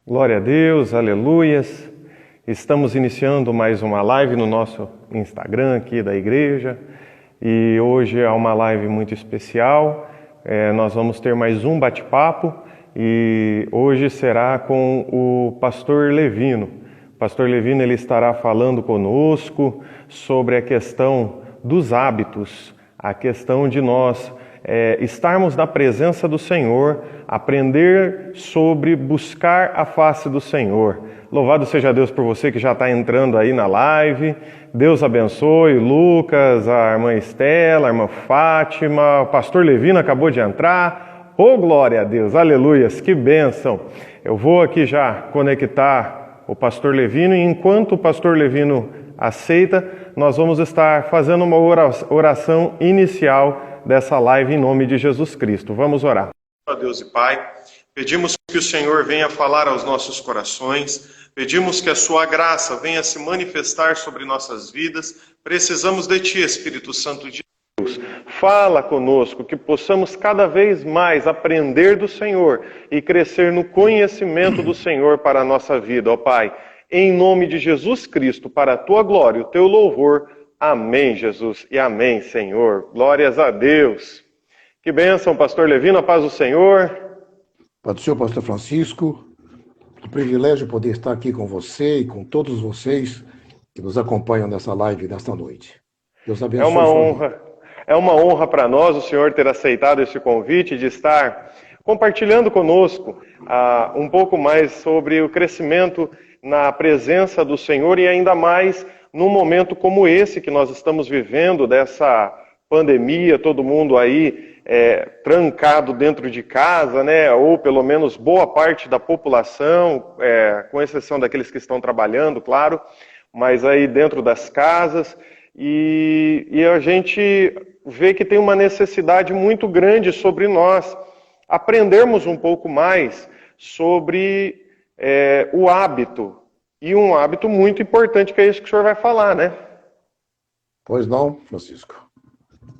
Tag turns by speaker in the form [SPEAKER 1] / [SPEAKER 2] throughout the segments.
[SPEAKER 1] Glória a Deus, aleluias. Estamos iniciando mais uma live no nosso Instagram aqui da igreja e hoje é uma live muito especial. Nós vamos ter mais um bate-papo e hoje será com o pastor Levino. O pastor Levino ele estará falando conosco sobre a questão dos hábitos, a questão de nós estarmos na presença do Senhor, aprender sobre buscar a face do Senhor. Louvado seja Deus por você que já está entrando aí na live. Deus abençoe Lucas, a irmã Estela, a irmã Fátima, o pastor Levino acabou de entrar. Oh, glória a Deus, aleluias, que bênção. Eu vou aqui já conectar o pastor Levino e enquanto o pastor Levino aceita, nós vamos estar fazendo uma oração inicial dessa live em nome de Jesus Cristo. Vamos orar. Deus e Pai, pedimos que o Senhor venha falar aos nossos corações, pedimos que a sua graça venha se manifestar sobre nossas vidas. Precisamos de Ti, Espírito Santo de Deus. Fala conosco, que possamos cada vez mais aprender do Senhor e crescer no conhecimento do Senhor para a nossa vida, ó Pai. Em nome de Jesus Cristo, para a Tua glória e o Teu louvor. Amém, Jesus, e amém, Senhor. Glórias a Deus. Que bênção, pastor Levino, a paz do Senhor.
[SPEAKER 2] Paz do Senhor, pastor Francisco. É um privilégio poder estar aqui com você e com todos vocês que nos acompanham nessa live desta noite. Deus abençoe.
[SPEAKER 1] É uma honra para nós o Senhor ter aceitado esse convite de estar compartilhando conosco um pouco mais sobre o crescimento na presença do Senhor e ainda mais num momento como esse que nós estamos vivendo, dessa pandemia, todo mundo aí trancado dentro de casa, né? Ou pelo menos boa parte da população, com exceção daqueles que estão trabalhando, claro, mas aí dentro das casas. E a gente vê que tem uma necessidade muito grande sobre nós aprendermos um pouco mais sobre o hábito. E um hábito muito importante, que é isso que o senhor vai falar, né?
[SPEAKER 2] Pois não, Francisco.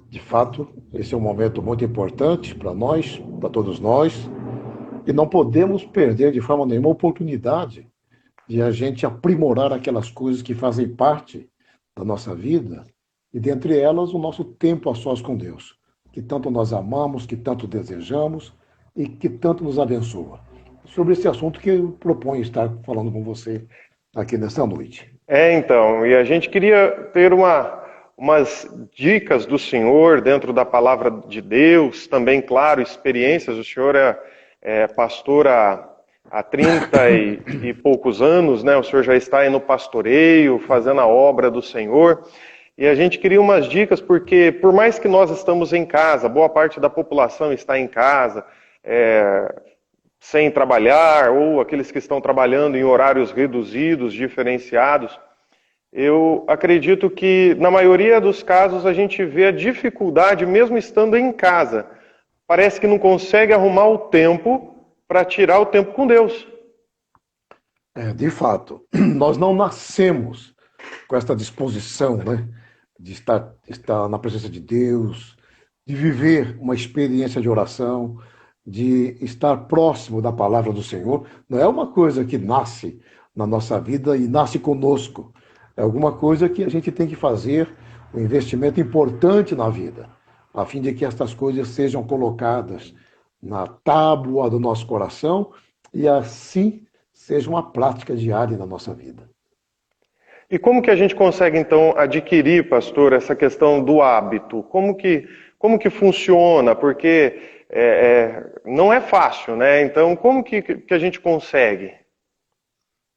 [SPEAKER 2] De fato, esse é um momento muito importante para nós, para todos nós, e não podemos perder de forma nenhuma a oportunidade de a gente aprimorar aquelas coisas que fazem parte da nossa vida, e dentre elas o nosso tempo a sós com Deus, que tanto nós amamos, que tanto desejamos e que tanto nos abençoa. Sobre esse assunto que eu proponho estar falando com você aqui nesta noite.
[SPEAKER 1] Então, e a gente queria ter umas dicas do Senhor dentro da palavra de Deus, também, claro, experiências. O Senhor é pastor há 30 e poucos anos, né? O Senhor já está aí no pastoreio, fazendo a obra do Senhor. E a gente queria umas dicas, porque por mais que nós estamos em casa, boa parte da população está em casa, sem trabalhar, ou aqueles que estão trabalhando em horários reduzidos, diferenciados, eu acredito que, na maioria dos casos, a gente vê a dificuldade, mesmo estando em casa. Parece que não consegue arrumar o tempo para tirar o tempo com Deus.
[SPEAKER 2] De fato, nós não nascemos com essa disposição, né, de estar na presença de Deus, de viver uma experiência de oração, de estar próximo da palavra do Senhor. Não é uma coisa que nasce na nossa vida e nasce conosco. É alguma coisa que a gente tem que fazer um investimento importante na vida, a fim de que estas coisas sejam colocadas na tábua do nosso coração e assim seja uma prática diária na nossa vida.
[SPEAKER 1] E como que a gente consegue, então, adquirir, pastor, essa questão do hábito? Como que funciona? Porque não é fácil, né? Então, como que a gente consegue?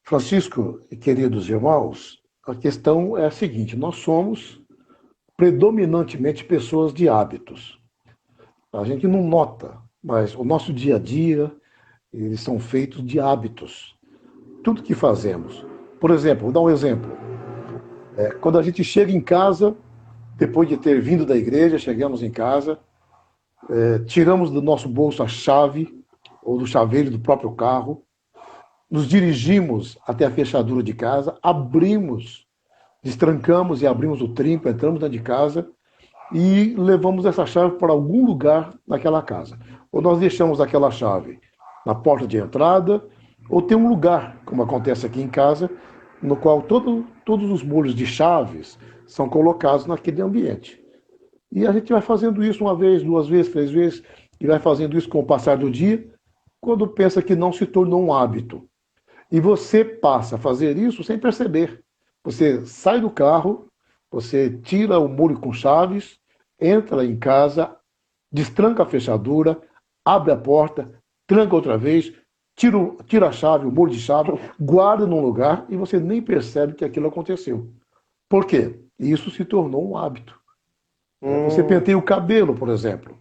[SPEAKER 2] Francisco e queridos irmãos, a questão é a seguinte: nós somos predominantemente pessoas de hábitos. A gente não nota, mas o nosso dia a dia, eles são feitos de hábitos. Tudo que fazemos. Por exemplo, vou dar um exemplo. Quando a gente chega em casa, depois de ter vindo da igreja, chegamos em casa, tiramos do nosso bolso a chave, ou do chaveiro do próprio carro, nos dirigimos até a fechadura de casa, abrimos, destrancamos e abrimos o trinco, entramos dentro de casa e levamos essa chave para algum lugar naquela casa. Ou nós deixamos aquela chave na porta de entrada, Ou ter um lugar, como acontece aqui em casa, no qual todos os molhos de chaves são colocados naquele ambiente. E a gente vai fazendo isso uma vez, duas vezes, três vezes, e vai fazendo isso com o passar do dia, quando pensa que não se tornou um hábito. E você passa a fazer isso sem perceber. Você sai do carro, você tira o molho com chaves, entra em casa, destranca a fechadura, abre a porta, tranca outra vez, tira a chave, o molho de chave, guarda num lugar e você nem percebe que aquilo aconteceu. Por quê? Isso se tornou um hábito. Você penteia o cabelo, por exemplo.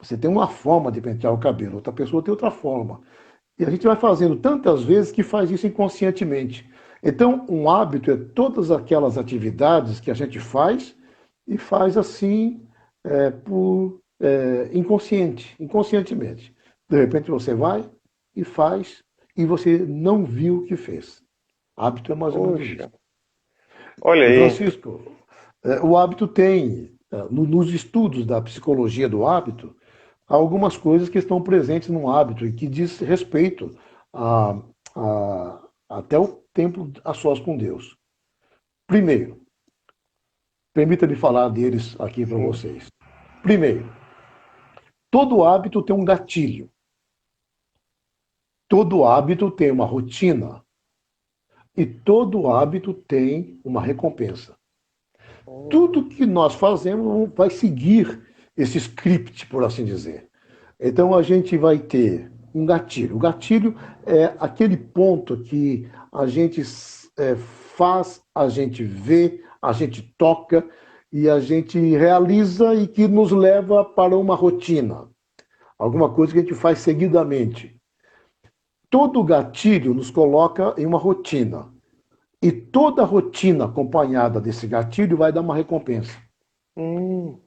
[SPEAKER 2] Você tem uma forma de pentear o cabelo, outra pessoa tem outra forma. E a gente vai fazendo tantas vezes que faz isso inconscientemente. Então, um hábito é todas aquelas atividades que a gente faz e faz assim inconscientemente. De repente você vai e faz e você não viu o que fez. Hábito é mais ou menos isso.
[SPEAKER 1] Poxa, olha
[SPEAKER 2] E
[SPEAKER 1] aí.
[SPEAKER 2] Francisco, o hábito tem, nos estudos da psicologia do hábito, há algumas coisas que estão presentes no hábito e que diz respeito a, até o tempo a sós com Deus. Primeiro, permita-me falar deles aqui para
[SPEAKER 1] Sim.
[SPEAKER 2] vocês. Primeiro, todo hábito tem um gatilho. Todo hábito tem uma rotina. E todo hábito tem uma recompensa. Tudo que nós fazemos vai seguir esse script, por assim dizer. Então a gente vai ter um gatilho. O gatilho é aquele ponto que a gente faz, a gente vê, a gente toca e a gente realiza e que nos leva para uma rotina. Alguma coisa que a gente faz seguidamente. Todo gatilho nos coloca em uma rotina. E toda rotina acompanhada desse gatilho vai dar uma recompensa.
[SPEAKER 1] Hum,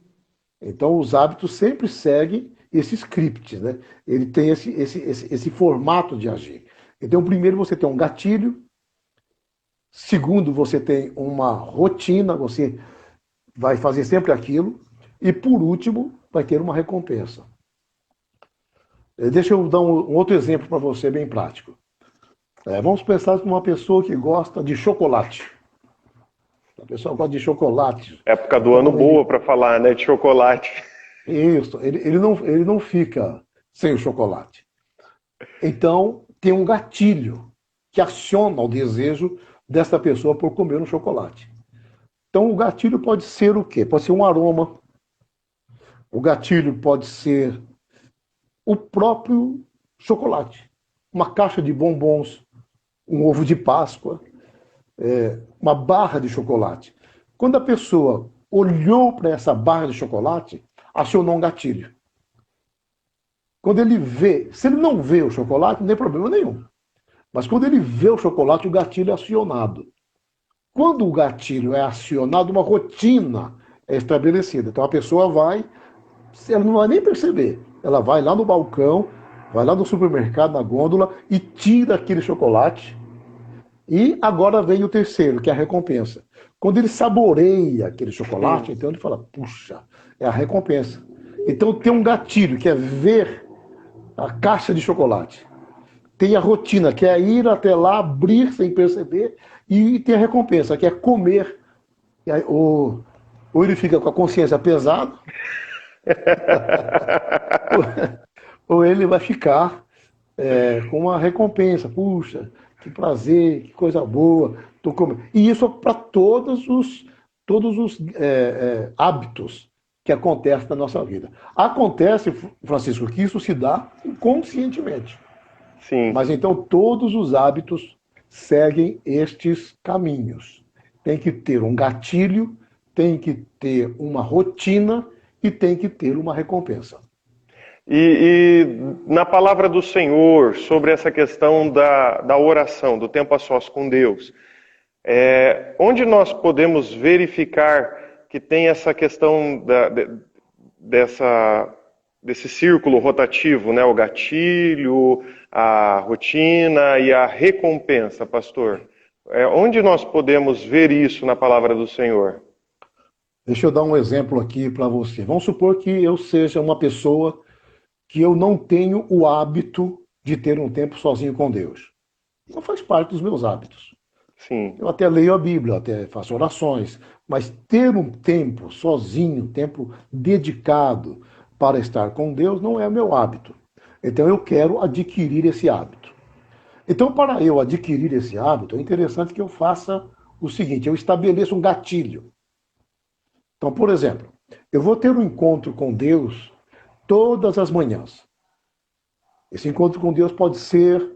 [SPEAKER 2] Então, os hábitos sempre seguem esse script, né? Ele tem esse formato de agir. Então, primeiro você tem um gatilho, segundo você tem uma rotina, você vai fazer sempre aquilo, e por último, vai ter uma recompensa. Deixa eu dar um outro exemplo para você, bem prático. Vamos pensar numa pessoa que gosta de chocolate. A pessoa gosta de chocolate.
[SPEAKER 1] época do ano
[SPEAKER 2] Então,
[SPEAKER 1] boa para falar, né, de chocolate.
[SPEAKER 2] ele não fica sem o chocolate. Então, tem um gatilho que aciona o desejo dessa pessoa por comer um chocolate. Então, o gatilho pode ser o quê? Pode ser um aroma. O gatilho pode ser o próprio chocolate. Uma caixa de bombons, um ovo de Páscoa, uma barra de chocolate. Quando a pessoa olhou para essa barra de chocolate, acionou um gatilho. Quando ele vê, se ele não vê o chocolate, não tem problema nenhum. Mas quando ele vê o chocolate, o gatilho é acionado. Quando o gatilho é acionado, uma rotina é estabelecida. Então a pessoa vai, ela não vai nem perceber. Ela vai lá no balcão, vai lá no supermercado, na gôndola e tira aquele chocolate. E agora vem o terceiro, que é a recompensa. Quando ele saboreia aquele chocolate, então ele fala, puxa, é a recompensa. Então tem um gatilho, que é ver a caixa de chocolate. Tem a rotina, que é ir até lá, abrir sem perceber, e tem a recompensa, que é comer. E aí, ou ele fica com a consciência pesada, ou ele vai ficar com uma recompensa. Puxa, que prazer, que coisa boa. Tô comendo. E isso é para todos os hábitos que acontecem na nossa vida. Acontece, Francisco, que isso se dá inconscientemente.
[SPEAKER 1] Sim.
[SPEAKER 2] Mas então todos os hábitos seguem estes caminhos. Tem que ter um gatilho, tem que ter uma rotina e tem que ter uma recompensa.
[SPEAKER 1] E na palavra do Senhor, sobre essa questão da oração, do tempo a sós com Deus, onde nós podemos verificar que tem essa questão desse círculo rotativo, né? O gatilho, a rotina e a recompensa, pastor? Onde nós podemos ver isso na palavra do Senhor?
[SPEAKER 2] Deixa eu dar um exemplo aqui para você. Vamos supor que eu seja uma pessoa que eu não tenho o hábito de ter um tempo sozinho com Deus. Não faz parte dos meus hábitos.
[SPEAKER 1] Sim.
[SPEAKER 2] Eu até leio a Bíblia, até faço orações, mas ter um tempo sozinho, um tempo dedicado para estar com Deus não é meu hábito. Então eu quero adquirir esse hábito. Então, para eu adquirir esse hábito, é interessante que eu faça o seguinte: eu estabeleço um gatilho. Então, por exemplo, eu vou ter um encontro com Deus todas as manhãs. Esse encontro com Deus pode ser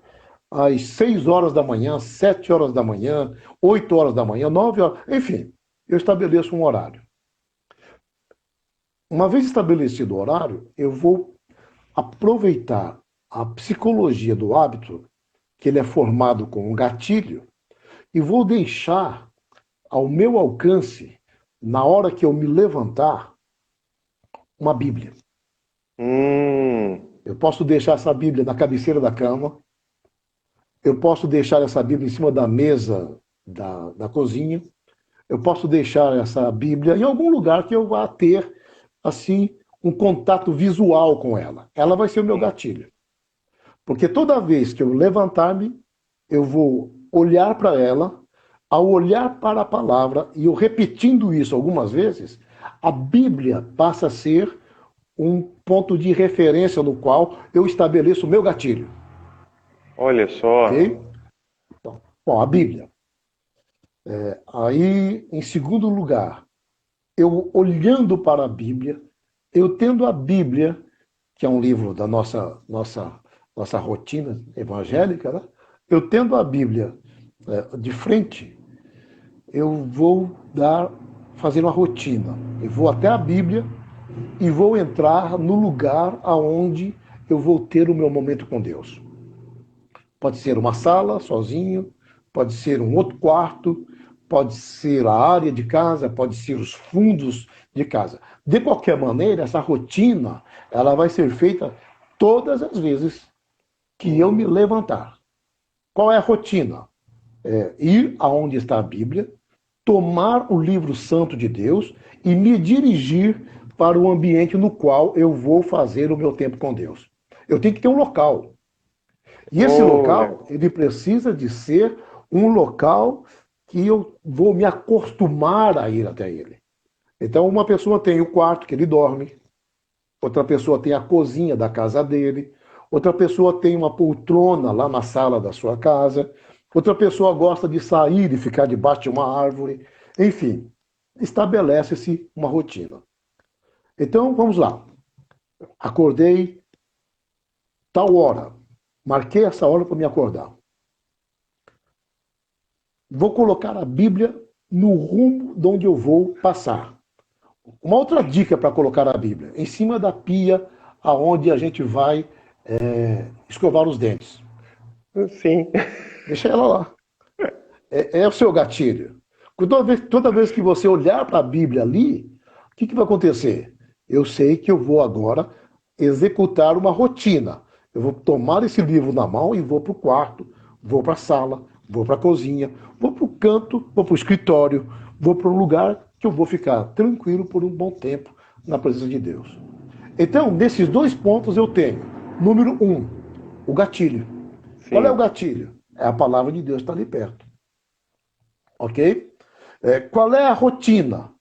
[SPEAKER 2] às 6 horas da manhã, 7 horas da manhã, 8 horas da manhã, 9 horas, enfim, eu estabeleço um horário. Uma vez estabelecido o horário, eu vou aproveitar a psicologia do hábito, que ele é formado com um gatilho, e vou deixar ao meu alcance, na hora que eu me levantar, uma Bíblia. Eu posso deixar essa Bíblia na cabeceira da cama, eu posso deixar essa Bíblia em cima da mesa da cozinha, eu posso deixar essa Bíblia em algum lugar que eu vá ter, assim, um contato visual com ela. Ela vai ser o meu gatilho. Porque toda vez que eu levantar-me, eu vou olhar para ela, ao olhar para a palavra, e eu repetindo isso algumas vezes, a Bíblia passa a ser um ponto de referência no qual eu estabeleço o meu gatilho.
[SPEAKER 1] Olha só.
[SPEAKER 2] Ok? Então, bom, a Bíblia. Aí, em segundo lugar, eu olhando para a Bíblia, eu tendo a Bíblia, que é um livro da nossa rotina evangélica, né? Eu tendo a Bíblia de frente, eu vou fazer uma rotina. Eu vou até a Bíblia e vou entrar no lugar aonde eu vou ter o meu momento com Deus. Pode ser uma sala, sozinho, pode ser um outro quarto, pode ser a área de casa, pode ser os fundos de casa. De qualquer maneira, essa rotina, ela vai ser feita todas as vezes que eu me levantar. Qual é a rotina? Ir aonde está a Bíblia, tomar o livro santo de Deus e me dirigir para o ambiente no qual eu vou fazer o meu tempo com Deus. Eu tenho que ter um local. E esse local, ele precisa de ser um local que eu vou me acostumar a ir até ele. Então, uma pessoa tem o quarto que ele dorme, outra pessoa tem a cozinha da casa dele, outra pessoa tem uma poltrona lá na sala da sua casa, outra pessoa gosta de sair e ficar debaixo de uma árvore. Enfim, estabelece-se uma rotina. Então, vamos lá. Acordei tal hora. Marquei essa hora para me acordar. Vou colocar a Bíblia no rumo de onde eu vou passar. Uma outra dica para colocar a Bíblia: em cima da pia aonde a gente vai escovar os dentes.
[SPEAKER 1] Sim.
[SPEAKER 2] Deixa ela lá. É o seu gatilho. Toda vez que você olhar para a Bíblia ali, o que vai acontecer? Eu sei que eu vou agora executar uma rotina. Eu vou tomar esse livro na mão e vou para o quarto, vou para a sala, vou para a cozinha, vou para o canto, vou para o escritório, vou para um lugar que eu vou ficar tranquilo por um bom tempo na presença de Deus. Então, nesses dois pontos eu tenho. Número 1, o gatilho. Sim. Qual é o gatilho? É a palavra de Deus que está ali perto. Ok? Qual é a rotina?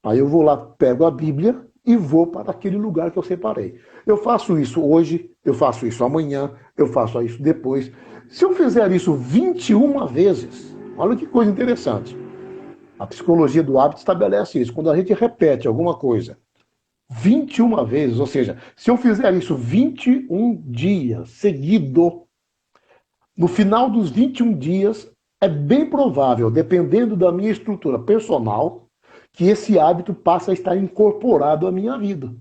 [SPEAKER 2] Aí eu vou lá, pego a Bíblia e vou para aquele lugar que eu separei. Eu faço isso hoje, eu faço isso amanhã, eu faço isso depois. Se eu fizer isso 21 vezes, olha que coisa interessante. A psicologia do hábito estabelece isso. Quando a gente repete alguma coisa 21 vezes, ou seja, se eu fizer isso 21 dias seguido, no final dos 21 dias, é bem provável, dependendo da minha estrutura personal, que esse hábito passe a estar incorporado à minha vida.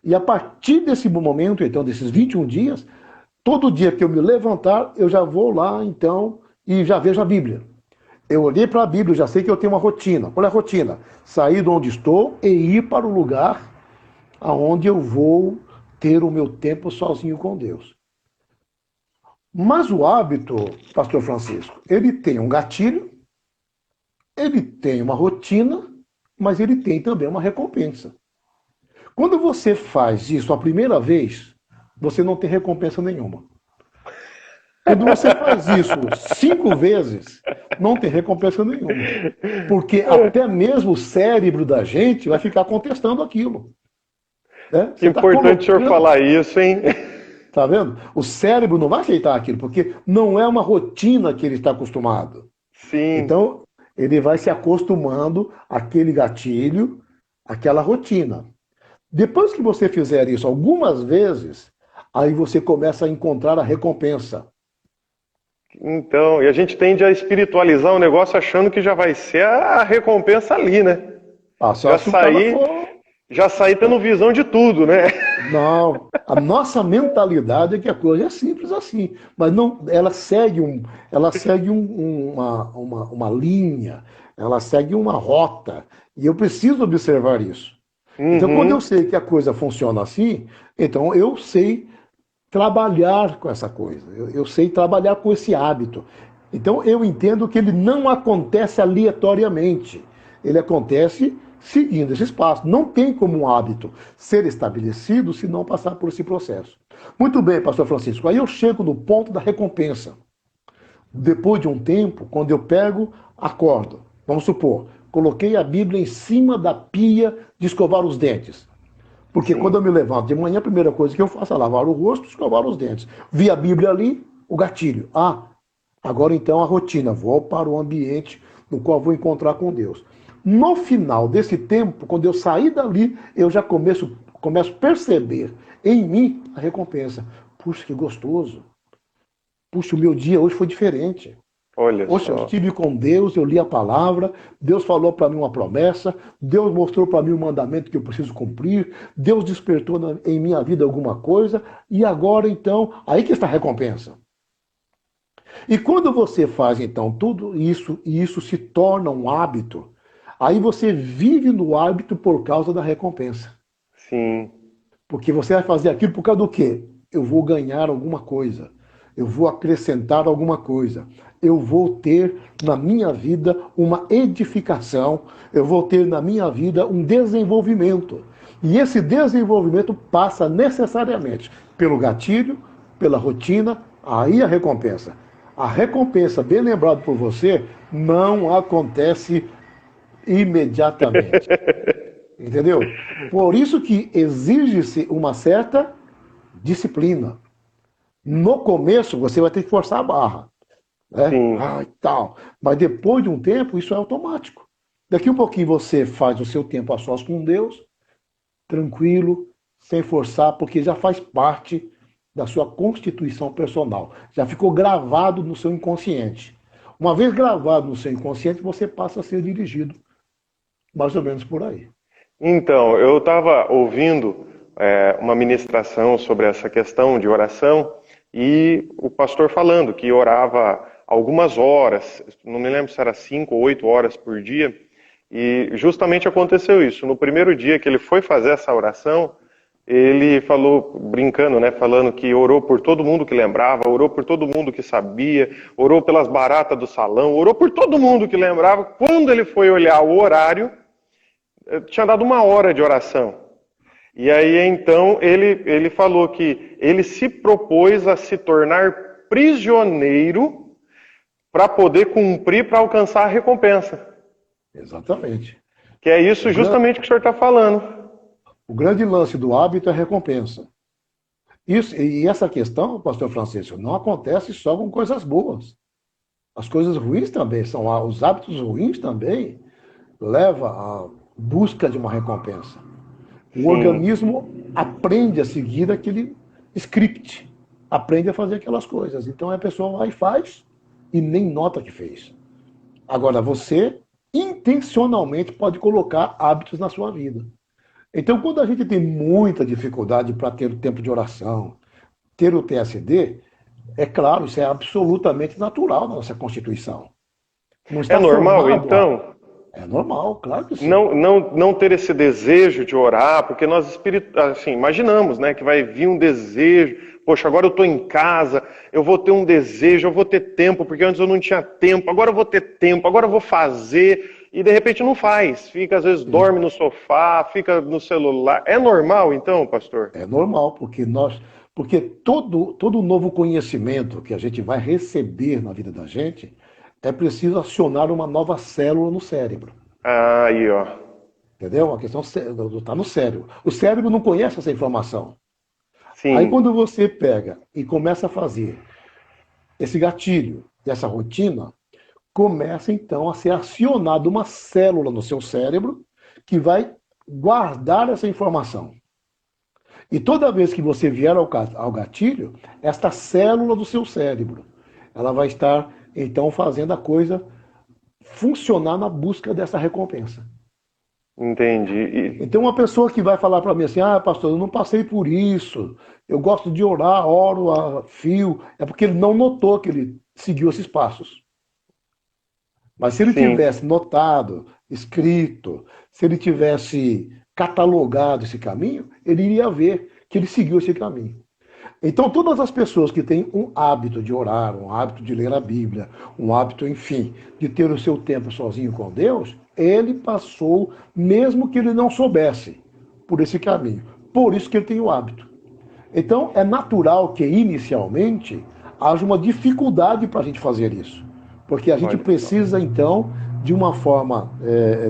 [SPEAKER 2] E a partir desse momento, então, desses 21 dias, todo dia que eu me levantar, eu já vou lá, então, e já vejo a Bíblia. Eu olhei para a Bíblia, já sei que eu tenho uma rotina. Qual é a rotina? Sair de onde estou e ir para o lugar aonde eu vou ter o meu tempo sozinho com Deus. Mas o hábito, pastor Francisco, ele tem um gatilho, ele tem uma rotina, mas ele tem também uma recompensa. Quando você faz isso a primeira vez, você não tem recompensa nenhuma. Quando você faz isso 5 vezes, não tem recompensa nenhuma. Porque até mesmo o cérebro da gente vai ficar contestando aquilo. Né?
[SPEAKER 1] Que
[SPEAKER 2] Você está
[SPEAKER 1] importante o senhor
[SPEAKER 2] colocando,
[SPEAKER 1] falar isso, hein?
[SPEAKER 2] tá vendo? O cérebro não vai aceitar aquilo, porque não é uma rotina que ele está acostumado.
[SPEAKER 1] Sim.
[SPEAKER 2] Então, ele vai se acostumando àquele gatilho, àquela rotina. Depois que você fizer isso algumas vezes, aí você começa a encontrar a recompensa.
[SPEAKER 1] Então, e a gente tende a espiritualizar o negócio achando que já vai ser a recompensa ali, né?
[SPEAKER 2] Ah, só
[SPEAKER 1] Já
[SPEAKER 2] se o cara
[SPEAKER 1] sair,
[SPEAKER 2] for.
[SPEAKER 1] já sair tendo visão de tudo, né?
[SPEAKER 2] Não, a nossa mentalidade é que a coisa é simples assim, mas não, ela segue uma linha, ela segue uma rota, e eu preciso observar isso. Então, quando eu
[SPEAKER 1] Uhum.
[SPEAKER 2] sei que a coisa funciona assim, então eu sei trabalhar com essa coisa, eu sei trabalhar com esse hábito. Então, eu entendo que ele não acontece aleatoriamente, ele acontece seguindo esse espaço. Não tem como um hábito ser estabelecido se não passar por esse processo. Muito bem, pastor Francisco, aí eu chego no ponto da recompensa. Depois de um tempo, quando eu pego, acordo. Vamos supor, coloquei a Bíblia em cima da pia de escovar os dentes. Porque quando
[SPEAKER 1] Sim.
[SPEAKER 2] eu me levanto de manhã, a primeira coisa que eu faço é lavar o rosto e escovar os dentes. Vi a Bíblia ali, o gatilho. Ah, agora então a rotina. Vou para o ambiente no qual vou encontrar com Deus. No final desse tempo, quando eu sair dali, eu já começo a perceber em mim a recompensa. Puxa, que gostoso. Puxa, o meu dia hoje foi diferente.
[SPEAKER 1] Olha
[SPEAKER 2] Poxa, eu
[SPEAKER 1] só.
[SPEAKER 2] estive com Deus, eu li a palavra, Deus falou para mim uma promessa, Deus mostrou para mim um mandamento que eu preciso cumprir, Deus despertou em minha vida alguma coisa, e agora então, aí que está a recompensa. E quando você faz então tudo isso, e isso se torna um hábito, aí você vive no hábito por causa da recompensa.
[SPEAKER 1] Sim.
[SPEAKER 2] Porque você vai fazer aquilo por causa do quê? Eu vou ganhar alguma coisa. Eu vou acrescentar alguma coisa. Eu vou ter na minha vida uma edificação. Eu vou ter na minha vida um desenvolvimento. E esse desenvolvimento passa necessariamente pelo gatilho, pela rotina, aí a recompensa. A recompensa, bem lembrado por você, não acontece imediatamente. Entendeu? Por isso que exige-se uma certa disciplina. No começo, você vai ter que forçar a barra, né?
[SPEAKER 1] Sim.
[SPEAKER 2] Ah, e tal. Mas depois de um tempo, isso é automático. Daqui um pouquinho você faz o seu tempo a sós com Deus, tranquilo, sem forçar, porque já faz parte da sua constituição personal. Já ficou gravado no seu inconsciente. Uma vez gravado no seu inconsciente, você passa a ser dirigido, mais ou menos por aí.
[SPEAKER 1] Então, eu estava ouvindo uma ministração sobre essa questão de oração e o pastor falando que orava algumas horas, não me lembro se era 5 ou 8 horas por dia, e justamente aconteceu isso. No primeiro dia que ele foi fazer essa oração, ele falou, brincando, né, falando que orou por todo mundo que lembrava, orou por todo mundo que sabia, orou pelas baratas do salão, orou por todo mundo que lembrava. Quando ele foi olhar o horário, tinha dado 1 hora de oração. E aí então ele falou que ele se propôs a se tornar prisioneiro para poder cumprir, para alcançar a recompensa.
[SPEAKER 2] Exatamente.
[SPEAKER 1] Que é
[SPEAKER 2] O
[SPEAKER 1] isso
[SPEAKER 2] grande,
[SPEAKER 1] justamente que o senhor está falando.
[SPEAKER 2] o grande lance do hábito é a recompensa. Isso, e essa questão, pastor Francisco, não acontece só com coisas boas. As coisas ruins também são, os hábitos ruins também levam à busca de uma recompensa. O
[SPEAKER 1] Sim.
[SPEAKER 2] organismo aprende a seguir aquele script, aprende a fazer aquelas coisas. Então a pessoa vai e faz e nem nota que fez. Agora você intencionalmente pode colocar hábitos na sua vida. Então, quando a gente tem muita dificuldade para ter o tempo de oração, ter o TSD, é claro, isso é absolutamente natural na nossa Constituição. Não
[SPEAKER 1] É
[SPEAKER 2] está
[SPEAKER 1] normal,
[SPEAKER 2] formado.
[SPEAKER 1] então,
[SPEAKER 2] É normal, claro que sim.
[SPEAKER 1] não ter esse desejo de orar, porque nós assim, imaginamos, né, que vai vir um desejo. Poxa, agora eu estou em casa, eu vou ter um desejo, eu vou ter tempo, porque antes eu não tinha tempo, agora eu vou ter tempo, agora eu vou fazer, e de repente não faz. Fica, às vezes,
[SPEAKER 2] Sim.
[SPEAKER 1] dorme no sofá, fica no celular. É normal, então, pastor?
[SPEAKER 2] É normal, porque nós, Porque todo novo conhecimento que a gente vai receber na vida da gente, é preciso acionar uma nova célula no cérebro.
[SPEAKER 1] Ah, aí, ó.
[SPEAKER 2] Entendeu? A questão está no cérebro. O cérebro não conhece essa informação. Aí
[SPEAKER 1] Sim,
[SPEAKER 2] quando você pega e começa a fazer esse gatilho, essa rotina, começa então a ser acionada uma célula no seu cérebro que vai guardar essa informação. E toda vez que você vier ao gatilho, esta célula do seu cérebro, ela vai estar então fazendo a coisa funcionar na busca dessa recompensa.
[SPEAKER 1] entendi.
[SPEAKER 2] Então, uma pessoa que vai falar para mim assim: ah, pastor, eu não passei por isso, eu gosto de orar, oro a fio, é porque ele não notou que ele seguiu esses passos. Mas se ele
[SPEAKER 1] Sim,
[SPEAKER 2] tivesse notado, escrito, se ele tivesse catalogado esse caminho, ele iria ver que ele seguiu esse caminho. Então, todas as pessoas que têm um hábito de orar, um hábito de ler a Bíblia, um hábito, enfim, de ter o seu tempo sozinho com Deus, ele passou, mesmo que ele não soubesse, por esse caminho. Por isso que ele tem o hábito. Então, é natural que, inicialmente, haja uma dificuldade para a gente fazer isso. Porque a gente
[SPEAKER 1] olha só.
[SPEAKER 2] precisa, então, de uma forma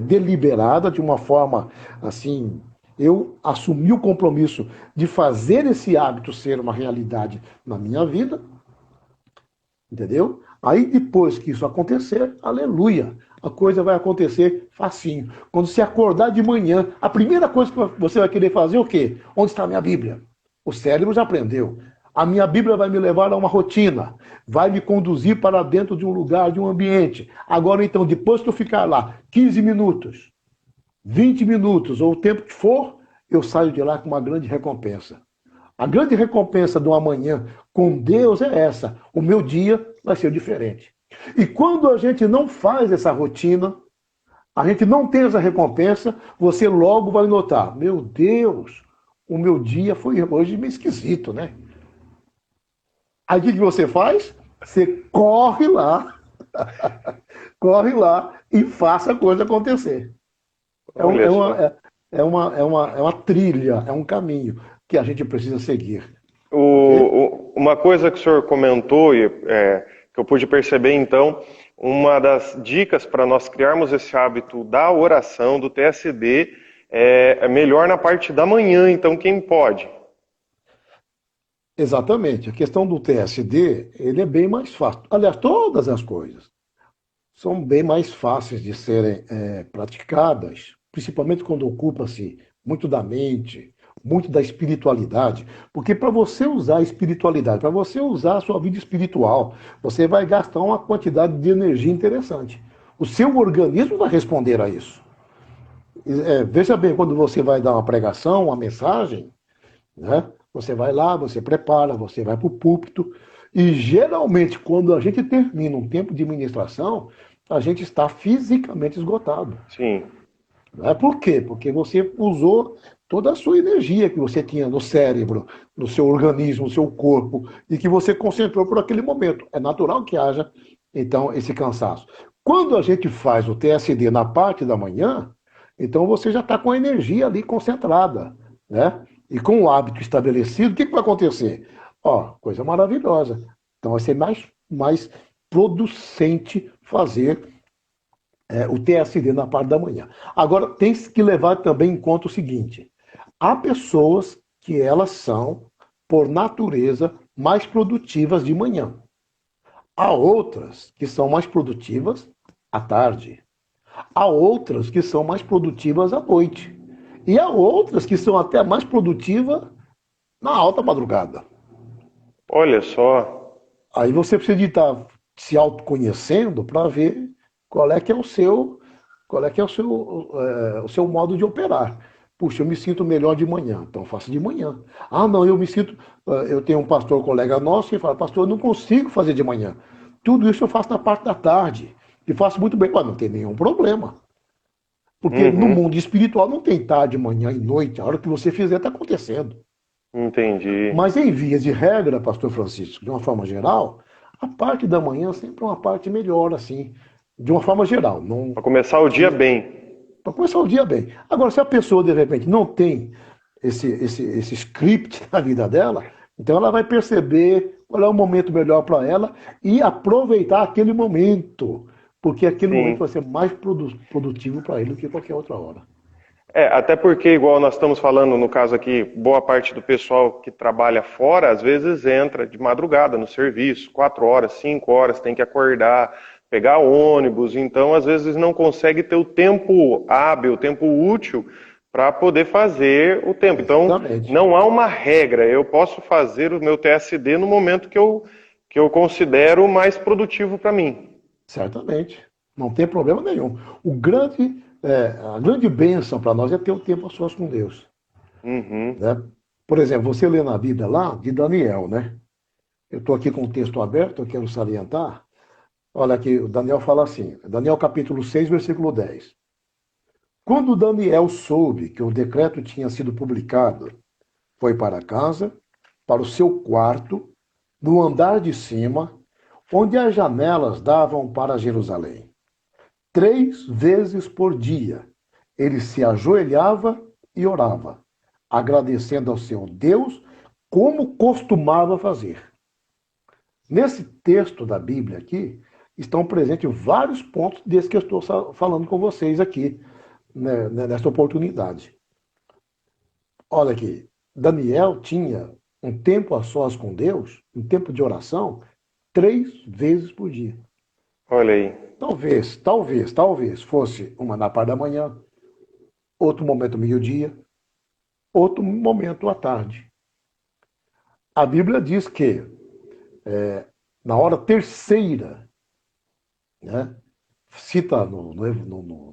[SPEAKER 2] deliberada, de uma forma, assim, eu assumi o compromisso de fazer esse hábito ser uma realidade na minha vida, entendeu? Aí, depois que isso acontecer, aleluia, a coisa vai acontecer facinho. Quando você acordar de manhã, a primeira coisa que você vai querer fazer é o quê? Onde está a minha Bíblia? O cérebro já aprendeu. A minha Bíblia vai me levar a uma rotina, vai me conduzir para dentro de um lugar, de um ambiente. Agora, então, depois que eu ficar lá 15 minutos, 20 minutos, ou o tempo que for, eu saio de lá com uma grande recompensa. A grande recompensa do amanhã com Deus é essa: o meu dia vai ser diferente. E quando a gente não faz essa rotina, a gente não tem essa recompensa, você logo vai notar: meu Deus, o meu dia foi hoje meio esquisito, né? Aí o que você faz? Você corre lá e faça a coisa acontecer. É, um-
[SPEAKER 1] Olha
[SPEAKER 2] é
[SPEAKER 1] só.
[SPEAKER 2] uma, é, é uma trilha, é um caminho que a gente precisa seguir. Ok?
[SPEAKER 1] Uma coisa que o senhor comentou e que eu pude perceber então, uma das dicas para nós criarmos esse hábito da oração, do TSD, é melhor na parte da manhã, então quem pode?
[SPEAKER 2] Exatamente. A questão do TSD, ele é bem mais fácil. Aliás, todas as coisas são bem mais fáceis de serem praticadas, principalmente quando ocupa-se muito da mente, muito da espiritualidade, porque para você usar a espiritualidade, para você usar a sua vida espiritual, você vai gastar uma quantidade de energia interessante. O seu organismo vai responder a isso. Veja bem, quando você vai dar uma pregação, uma mensagem, né? Você vai lá, você prepara, você vai para o púlpito, e geralmente, quando a gente termina um tempo de ministração, a gente está fisicamente esgotado.
[SPEAKER 1] Sim,
[SPEAKER 2] Né? Por quê? Porque você usou toda a sua energia que você tinha no cérebro, no seu organismo, no seu corpo, e que você concentrou por aquele momento. É natural que haja, então, esse cansaço. Quando a gente faz o TSD na parte da manhã, então você já está com a energia ali concentrada, né? E com o hábito estabelecido, o que vai acontecer? Ó, coisa maravilhosa. Então vai ser mais producente fazer o TSD na parte da manhã. Agora, tem que levar também em conta o seguinte: há pessoas que elas são, por natureza, mais produtivas de manhã. Há outras que são mais produtivas à tarde. Há outras que são mais produtivas à noite. E há outras que são até mais produtivas na alta madrugada.
[SPEAKER 1] olha só,
[SPEAKER 2] Aí você precisa de estar se autoconhecendo para ver qual é que é o seu, qual é que é o seu modo de operar. Puxa, eu me sinto melhor de manhã, então faço de manhã. Ah, não, eu me sinto. Eu tenho um pastor, colega nosso, que fala: pastor, eu não consigo fazer de manhã. Tudo isso eu faço na parte da tarde. E faço muito bem. Mas não tem nenhum problema. Porque no
[SPEAKER 1] uhum,
[SPEAKER 2] mundo espiritual não tem tarde, manhã e noite. A hora que você fizer está acontecendo.
[SPEAKER 1] entendi.
[SPEAKER 2] Mas em vias de regra, pastor Francisco, de uma forma geral, a parte da manhã sempre é uma parte melhor, assim, de uma forma geral. Não,
[SPEAKER 1] Para começar o dia bem.
[SPEAKER 2] para começar o dia bem. Agora, se a pessoa, de repente, não tem esse script na vida dela, Então ela vai perceber qual é o momento melhor para ela e aproveitar aquele momento, porque aquele momento
[SPEAKER 1] sim.
[SPEAKER 2] vai ser mais produtivo para ele do que qualquer outra hora.
[SPEAKER 1] Até porque, igual nós estamos falando, no caso aqui, boa parte do pessoal que trabalha fora, às vezes entra de madrugada no serviço, 4 horas, 5 horas, tem que acordar, pegar ônibus, então às vezes não consegue ter o tempo hábil, o tempo útil para poder fazer o tempo. Então,
[SPEAKER 2] Exatamente.
[SPEAKER 1] não há uma regra, eu posso fazer o meu TSD no momento que eu considero mais produtivo para mim.
[SPEAKER 2] Certamente. Não tem problema nenhum. A grande bênção para nós é ter um tempo a sós com Deus.
[SPEAKER 1] Uhum.
[SPEAKER 2] Né? Por exemplo, você lê na Bíblia lá de Daniel, né? Eu estou aqui com o texto aberto, eu quero salientar. Olha aqui, o Daniel fala assim, Daniel capítulo 6, versículo 10. Quando Daniel soube que o decreto tinha sido publicado, foi para casa, para o seu quarto, no andar de cima, onde as janelas davam para Jerusalém. 3 vezes por dia ele se ajoelhava e orava, agradecendo ao seu Deus, como costumava fazer. Nesse texto da Bíblia aqui, estão presentes vários pontos desses que eu estou falando com vocês aqui, né, nessa oportunidade. Olha aqui, Daniel tinha um tempo a sós com Deus, um tempo de oração, 3 vezes por dia.
[SPEAKER 1] Olha aí.
[SPEAKER 2] Talvez fosse uma na parte da manhã, outro momento meio-dia, outro momento à tarde. A Bíblia diz que na hora terceira, né, cita no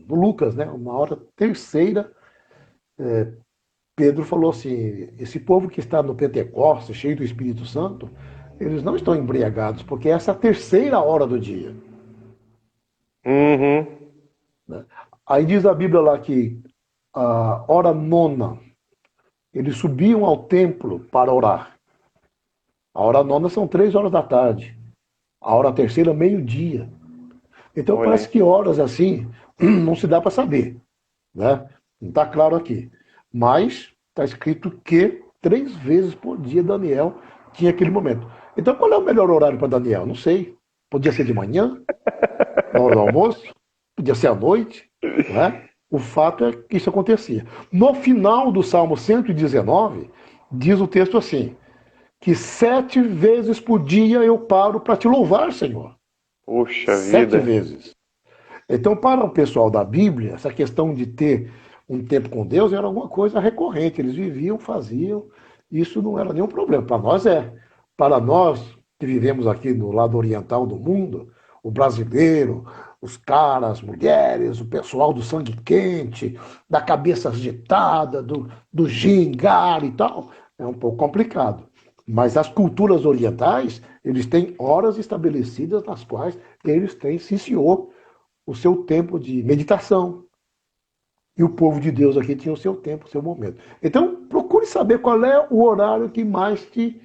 [SPEAKER 2] Lucas, né, na hora terceira, Pedro falou assim: esse povo que está no Pentecostes, cheio do Espírito Santo, eles não estão embriagados, porque essa é a terceira hora do dia.
[SPEAKER 1] Uhum.
[SPEAKER 2] Né? Aí diz a Bíblia lá que a hora nona, eles subiam ao templo para orar. A hora nona são 3 horas da tarde. A hora terceira, meio-dia. Então
[SPEAKER 1] Olha
[SPEAKER 2] parece
[SPEAKER 1] aí.
[SPEAKER 2] que horas assim não se dá para saber. Né? Não está claro aqui. Mas está escrito que 3 vezes por dia Daniel tinha aquele momento. Então qual é o melhor horário para Daniel? Não sei. Podia ser de manhã, na hora do almoço, podia ser à noite. Né? O fato é que isso acontecia. No final do Salmo 119, diz o texto assim: que 7 vezes por dia eu paro para te louvar, Senhor.
[SPEAKER 1] Puxa
[SPEAKER 2] Sete
[SPEAKER 1] vida.
[SPEAKER 2] vezes. Então, para o pessoal da Bíblia, essa questão de ter um tempo com Deus era alguma coisa recorrente. Eles viviam, faziam, isso não era nenhum problema. Para nós é. Para nós que vivemos aqui no lado oriental do mundo, o brasileiro, os caras, as mulheres, o pessoal do sangue quente, da cabeça agitada, do gingar e tal, é um pouco complicado. Mas as culturas orientais, eles têm horas estabelecidas nas quais eles têm, sim senhor, o seu tempo de meditação. E o povo de Deus aqui tinha o seu tempo, o seu momento. Então, procure saber qual é o horário que mais te.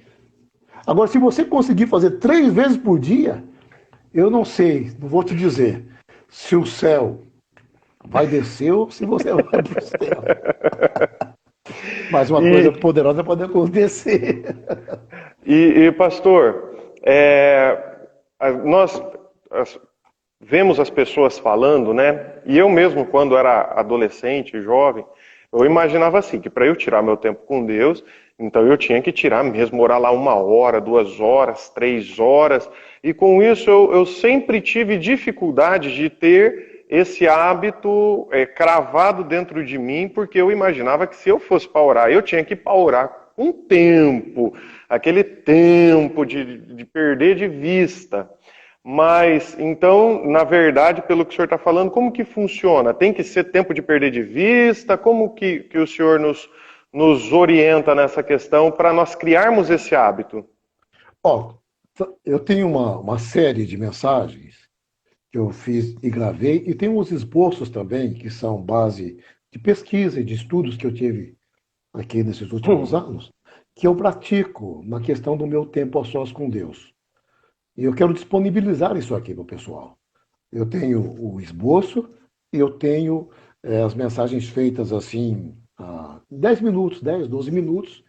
[SPEAKER 2] Agora, se você conseguir fazer 3 vezes por dia, eu não sei, não vou te dizer se o céu vai descer ou se você vai para o céu. Mas uma coisa
[SPEAKER 1] E,
[SPEAKER 2] poderosa pode acontecer.
[SPEAKER 1] pastor, nós vemos as pessoas falando, né? E eu mesmo, quando era adolescente, jovem, eu imaginava assim, que para eu tirar meu tempo com Deus, então eu tinha que tirar mesmo, orar lá 1 hora, 2 horas, 3 horas, e com isso eu sempre tive dificuldade de ter esse hábito cravado dentro de mim, porque eu imaginava que se eu fosse para orar, eu tinha que ir para orar com tempo, aquele tempo de perder de vista. Mas, então, na verdade, pelo que o senhor está falando, como que funciona? Tem que ser tempo de perder de vista? Como que o senhor nos orienta nessa questão para nós criarmos esse hábito?
[SPEAKER 2] Ó, eu tenho uma série de mensagens que eu fiz e gravei, e tem uns esboços também, que são base de pesquisa e de estudos que eu tive aqui nesses últimos anos, que eu pratico na questão do meu tempo a sós com Deus. E eu quero disponibilizar isso aqui para o pessoal. Eu tenho o esboço e eu tenho as mensagens feitas assim, 10 minutos, 10, 12 minutos,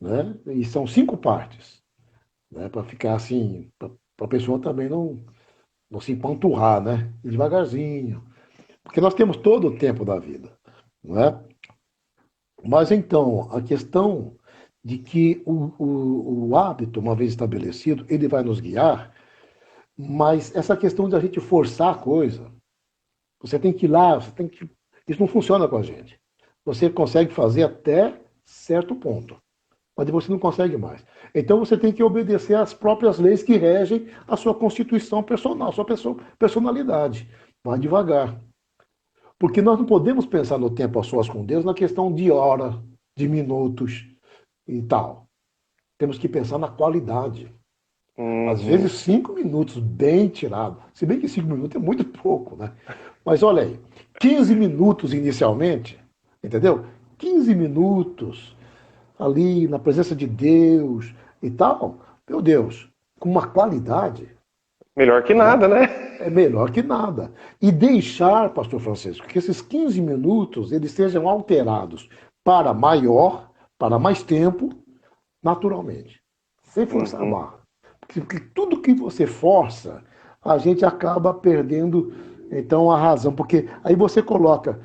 [SPEAKER 2] né? E são 5 partes, né? Para ficar assim, para a pessoa também não se empanturrar, né? E devagarzinho. Porque nós temos todo o tempo da vida, não é? Mas então, a questão de que o hábito, uma vez estabelecido, ele vai nos guiar, mas essa questão de a gente forçar a coisa, você tem que ir lá, você tem que. Isso não funciona com a gente. Você consegue fazer até certo ponto, mas depois você não consegue mais. Então você tem que obedecer às próprias leis que regem a sua constituição personal, a sua personalidade. Vai devagar. Porque nós não podemos pensar no tempo a sós com Deus na questão de hora, de minutos e tal. Temos que pensar na qualidade. Às vezes
[SPEAKER 1] Uhum.
[SPEAKER 2] 5 minutos bem tirado. Se bem que 5 minutos é muito pouco, né? Mas olha aí, 15 minutos inicialmente, entendeu? 15 minutos ali na presença de Deus e tal, meu Deus, com uma qualidade,
[SPEAKER 1] Melhor que
[SPEAKER 2] né?
[SPEAKER 1] nada, né?
[SPEAKER 2] É melhor que nada. E deixar, pastor Francisco, que esses 15 minutos eles sejam alterados para maior, para mais tempo, naturalmente, sem forçar a
[SPEAKER 1] Uhum.
[SPEAKER 2] barra. Porque tudo que você força, a gente acaba perdendo então a razão, porque aí você coloca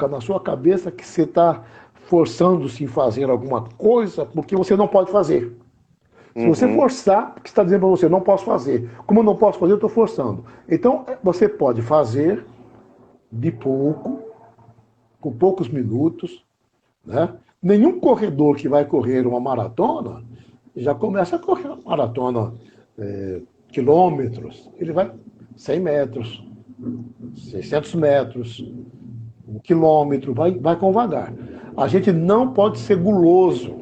[SPEAKER 2] na sua cabeça que você está forçando-se em fazer alguma coisa porque você não pode fazer. Se você
[SPEAKER 1] Uhum.
[SPEAKER 2] forçar, porque está dizendo para você, não posso fazer. Como eu não posso fazer, eu estou forçando. Então, você pode fazer de pouco, com poucos minutos, né? Nenhum corredor que vai correr uma maratona já começa a correr uma maratona quilômetros. Ele vai 100 metros, 600 metros, 1 quilômetro, vai com vagar. A gente não pode ser guloso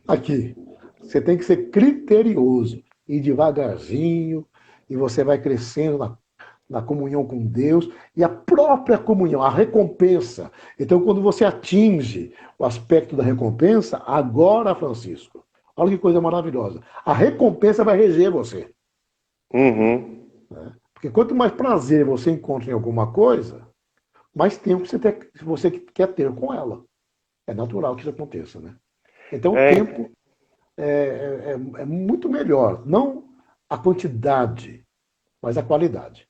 [SPEAKER 2] aqui. Você tem que ser criterioso e devagarzinho, e você vai crescendo na comunhão com Deus e a própria comunhão, a recompensa. Então, quando você atinge o aspecto da recompensa, agora, Francisco, olha que coisa maravilhosa. A recompensa vai reger você.
[SPEAKER 1] Uhum.
[SPEAKER 2] Porque quanto mais prazer você encontra em alguma coisa, mais tempo você quer ter com ela. É natural que isso aconteça, né? Então, o
[SPEAKER 1] É,
[SPEAKER 2] tempo é muito melhor. Não a quantidade, mas a qualidade.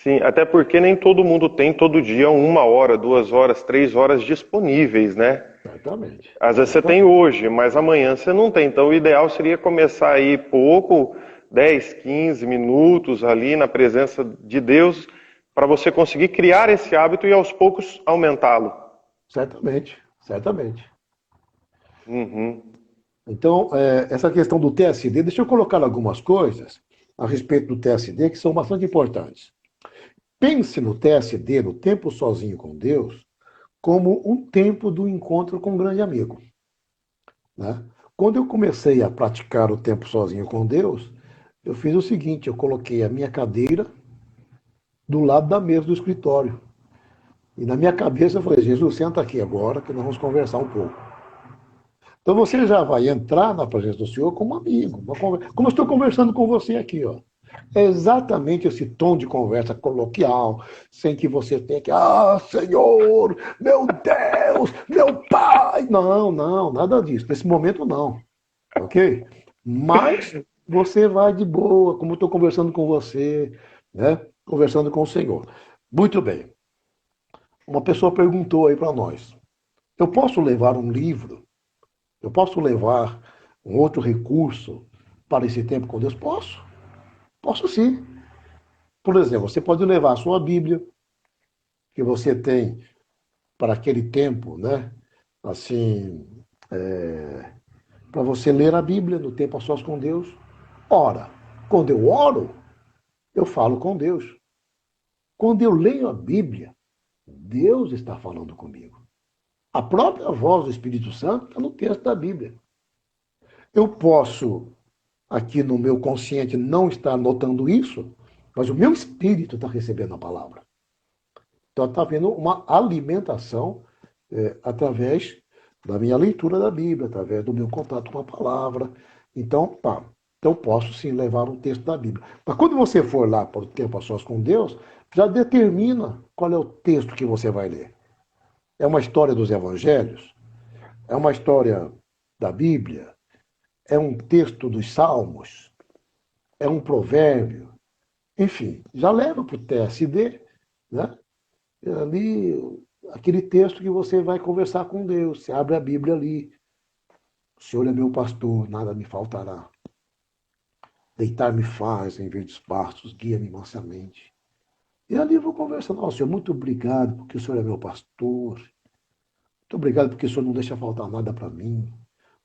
[SPEAKER 1] sim, até porque nem todo mundo tem todo dia 1 hora, 2 horas, 3 horas disponíveis, né?
[SPEAKER 2] Certamente.
[SPEAKER 1] Às vezes você tem
[SPEAKER 2] Certamente.
[SPEAKER 1] hoje, mas amanhã você não tem. Então o ideal seria começar aí pouco, 10, 15 minutos ali na presença de Deus, para você conseguir criar esse hábito e aos poucos aumentá-lo.
[SPEAKER 2] Certamente. Certamente.
[SPEAKER 1] Uhum.
[SPEAKER 2] Então, essa questão do TSD, deixa eu colocar algumas coisas a respeito do TSD que são bastante importantes. Pense no TSD, no tempo sozinho com Deus, como um tempo do encontro com um grande amigo. Né? Quando eu comecei a praticar o tempo sozinho com Deus, eu fiz o seguinte: eu coloquei a minha cadeira do lado da mesa do escritório. E na minha cabeça eu falei: Jesus, senta aqui agora que nós vamos conversar um pouco. Então você já vai entrar na presença do Senhor como amigo, como eu estou conversando com você aqui, ó. É exatamente esse tom de conversa coloquial, sem que você tenha que, Senhor, meu Deus, meu Pai. Não, não, nada disso. Nesse momento, não. Ok? Mas você vai de boa, como eu estou conversando com você, né? Conversando com o Senhor. Muito bem. Uma pessoa perguntou aí para nós: eu posso levar um livro? Eu posso levar um outro recurso para esse tempo com Deus? Posso. Posso sim. Por exemplo, você pode levar a sua Bíblia, que você tem para aquele tempo, né? Assim, para você ler a Bíblia no tempo a sós com Deus. Ora, quando eu oro, eu falo com Deus. Quando eu leio a Bíblia, Deus está falando comigo. A própria voz do Espírito Santo está no texto da Bíblia. Eu posso, aqui no meu consciente, não estar notando isso, mas o meu espírito está recebendo a palavra. Então está havendo uma alimentação através da minha leitura da Bíblia, através do meu contato com a palavra. Então, pá, então posso sim levar um texto da Bíblia. Mas quando você for lá para o tempo a sós com Deus, já determina qual é o texto que você vai ler. É uma história dos evangelhos? É uma história da Bíblia? É um texto dos Salmos? É um provérbio? Enfim, já leva para o TSD, né? Ali, aquele texto que você vai conversar com Deus. Você abre a Bíblia ali. O Senhor é meu pastor, nada me faltará. Deitar-me faz em verdes pastos, guia-me mansamente. E ali eu vou conversando. Ó, Senhor, muito obrigado porque o Senhor é meu pastor. Muito obrigado porque o Senhor não deixa faltar nada para mim.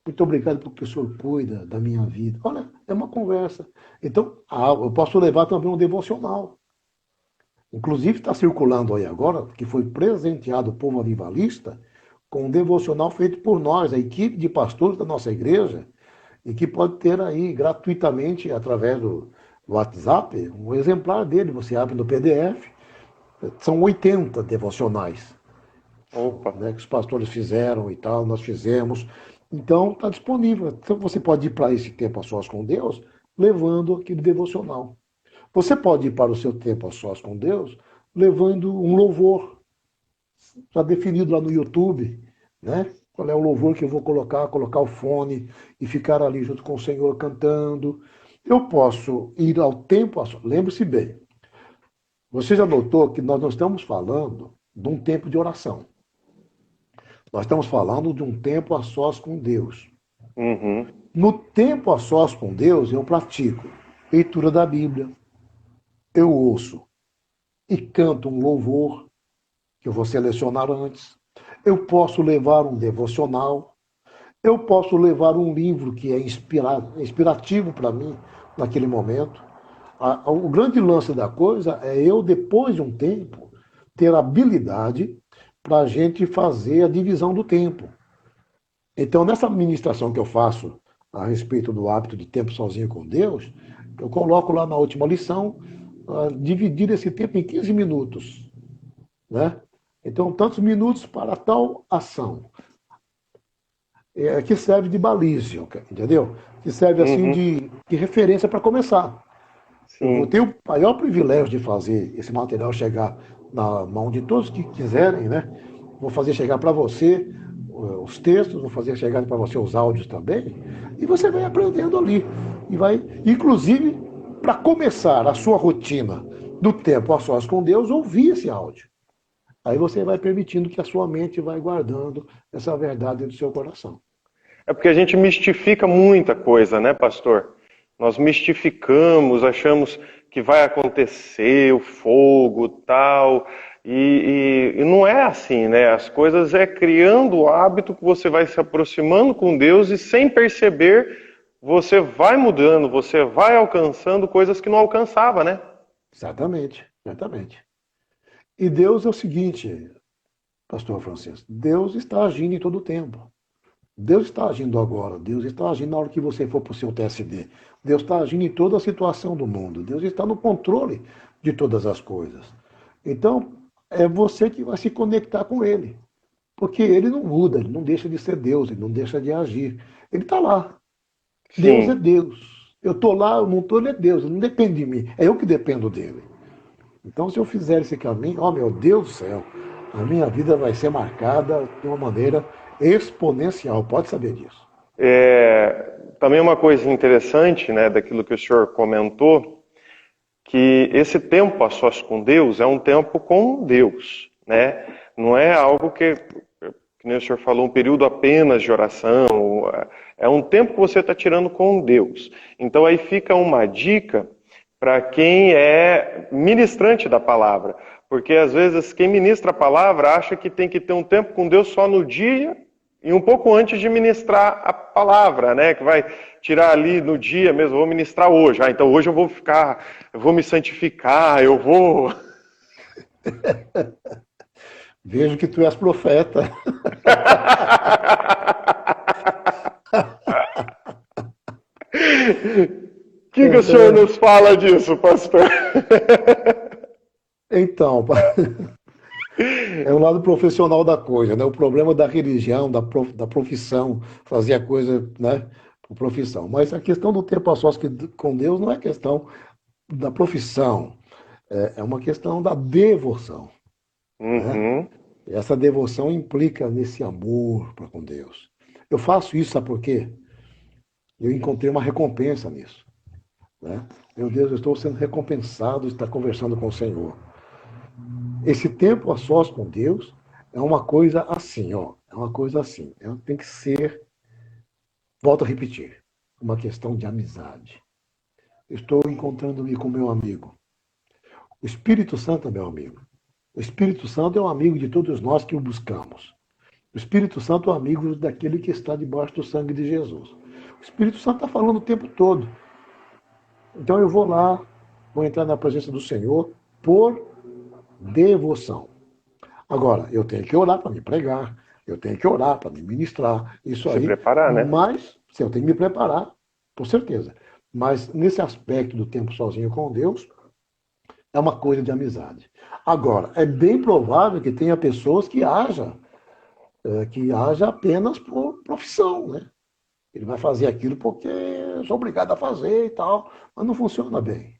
[SPEAKER 2] Muito obrigado porque o Senhor cuida da minha vida. Olha, é uma conversa. Então, eu posso levar também um devocional. Inclusive está circulando aí agora, que foi presenteado o povo avivalista com um devocional feito por nós, a equipe de pastores da nossa igreja, e que pode ter aí gratuitamente, através do WhatsApp, um exemplar dele. Você abre no PDF, são 80 devocionais,
[SPEAKER 1] Opa.
[SPEAKER 2] né, que os pastores fizeram e tal, nós fizemos. Então está disponível. Então você pode ir para esse tempo a sós com Deus, levando aquele devocional. Você pode ir para o seu tempo a sós com Deus, levando um louvor, já definido lá no YouTube, né? Qual é o louvor que eu vou colocar o fone e ficar ali junto com o Senhor cantando. Eu posso ir ao tempo a sós. Lembre-se bem, você já notou que nós não estamos falando de um tempo de oração. Nós estamos falando de um tempo a sós com Deus.
[SPEAKER 1] Uhum.
[SPEAKER 2] No tempo a sós com Deus, eu pratico leitura da Bíblia, eu ouço e canto um louvor que eu vou selecionar antes. Eu posso levar um devocional, eu posso levar um livro que é inspirativo para mim naquele momento. O grande lance da coisa é eu, depois de um tempo, ter habilidade para a gente fazer a divisão do tempo. Então, nessa ministração que eu faço a respeito do hábito de tempo sozinho com Deus, eu coloco lá na última lição, dividir esse tempo em 15 minutos. Né? Então, tantos minutos para tal ação, que serve de baliza, entendeu? Que serve assim
[SPEAKER 1] Uhum.
[SPEAKER 2] de referência para começar. Eu vou
[SPEAKER 1] Sim.
[SPEAKER 2] ter o maior privilégio de fazer esse material chegar na mão de todos que quiserem, né? Vou fazer chegar para você os textos, vou fazer chegar para você os áudios também, e você vai aprendendo ali. E vai, inclusive, para começar a sua rotina do tempo a sós com Deus, ouvir esse áudio. Aí você vai permitindo que a sua mente vai guardando essa verdade do seu coração.
[SPEAKER 1] É porque a gente mistifica muita coisa, né, pastor? Nós mistificamos, achamos que vai acontecer o fogo, tal, e não é assim, né? As coisas é criando o hábito que você vai se aproximando com Deus e sem perceber você vai mudando, você vai alcançando coisas que não alcançava, né?
[SPEAKER 2] Exatamente, exatamente. E Deus é o seguinte, pastor Francisco, Deus está agindo em todo o tempo. Deus está agindo agora, Deus está agindo na hora que você for para o seu TSD. Deus está agindo em toda a situação do mundo. Deus está no controle de todas as coisas. Então, é você que vai se conectar com Ele. Porque Ele não muda, Ele não deixa de ser Deus, Ele não deixa de agir. Ele está lá. Deus é
[SPEAKER 1] Sim.
[SPEAKER 2] Deus. Eu estou lá, eu não estou, Ele é Deus. Ele não depende de mim. É eu que dependo dele. Então, se eu fizer esse caminho, ó meu Deus do céu, a minha vida vai ser marcada de uma maneira exponencial. Pode saber disso.
[SPEAKER 1] Também uma coisa interessante, né, daquilo que o senhor comentou, que esse tempo a sós com Deus é um tempo com Deus, né? Não é algo que nem o senhor falou, um período apenas de oração, é um tempo que você está tirando com Deus. Então aí fica uma dica para quem é ministrante da palavra, porque às vezes quem ministra a palavra acha que tem que ter um tempo com Deus só no dia e um pouco antes de ministrar a palavra, né? Que vai tirar ali no dia mesmo, vou ministrar hoje. Ah, então hoje eu vou me santificar, eu vou.
[SPEAKER 2] Vejo que tu és profeta.
[SPEAKER 1] O que o senhor nos fala disso, pastor?
[SPEAKER 2] Então, é o lado profissional da coisa, né? O problema da religião, da profissão, fazer a coisa, né, por profissão. Mas a questão do tempo a sós com Deus não é questão da profissão, é uma questão da devoção, né?
[SPEAKER 1] Uhum.
[SPEAKER 2] E essa devoção implica nesse amor para com Deus. Eu faço isso, sabe por quê? Eu encontrei uma recompensa nisso. Né? Meu Deus, eu estou sendo recompensado de estar conversando com o Senhor. Esse tempo a sós com Deus é uma coisa assim, ó. É uma coisa assim. Tem que ser, volto a repetir, uma questão de amizade. Estou encontrando-me com meu amigo. O Espírito Santo é meu amigo. O Espírito Santo é um amigo de todos nós que o buscamos. O Espírito Santo é um amigo daquele que está debaixo do sangue de Jesus. O Espírito Santo está falando o tempo todo. Então eu vou lá, vou entrar na presença do Senhor por devoção. Agora, eu tenho que orar para me pregar, eu tenho que orar para me ministrar, isso
[SPEAKER 1] Se
[SPEAKER 2] aí,
[SPEAKER 1] preparar, né?
[SPEAKER 2] mas se eu tenho que me preparar, com certeza. Mas nesse aspecto do tempo sozinho com Deus, é uma coisa de amizade. Agora, é bem provável que tenha pessoas que haja apenas por profissão, né? Ele vai fazer aquilo porque eu sou obrigado a fazer e tal, mas não funciona bem.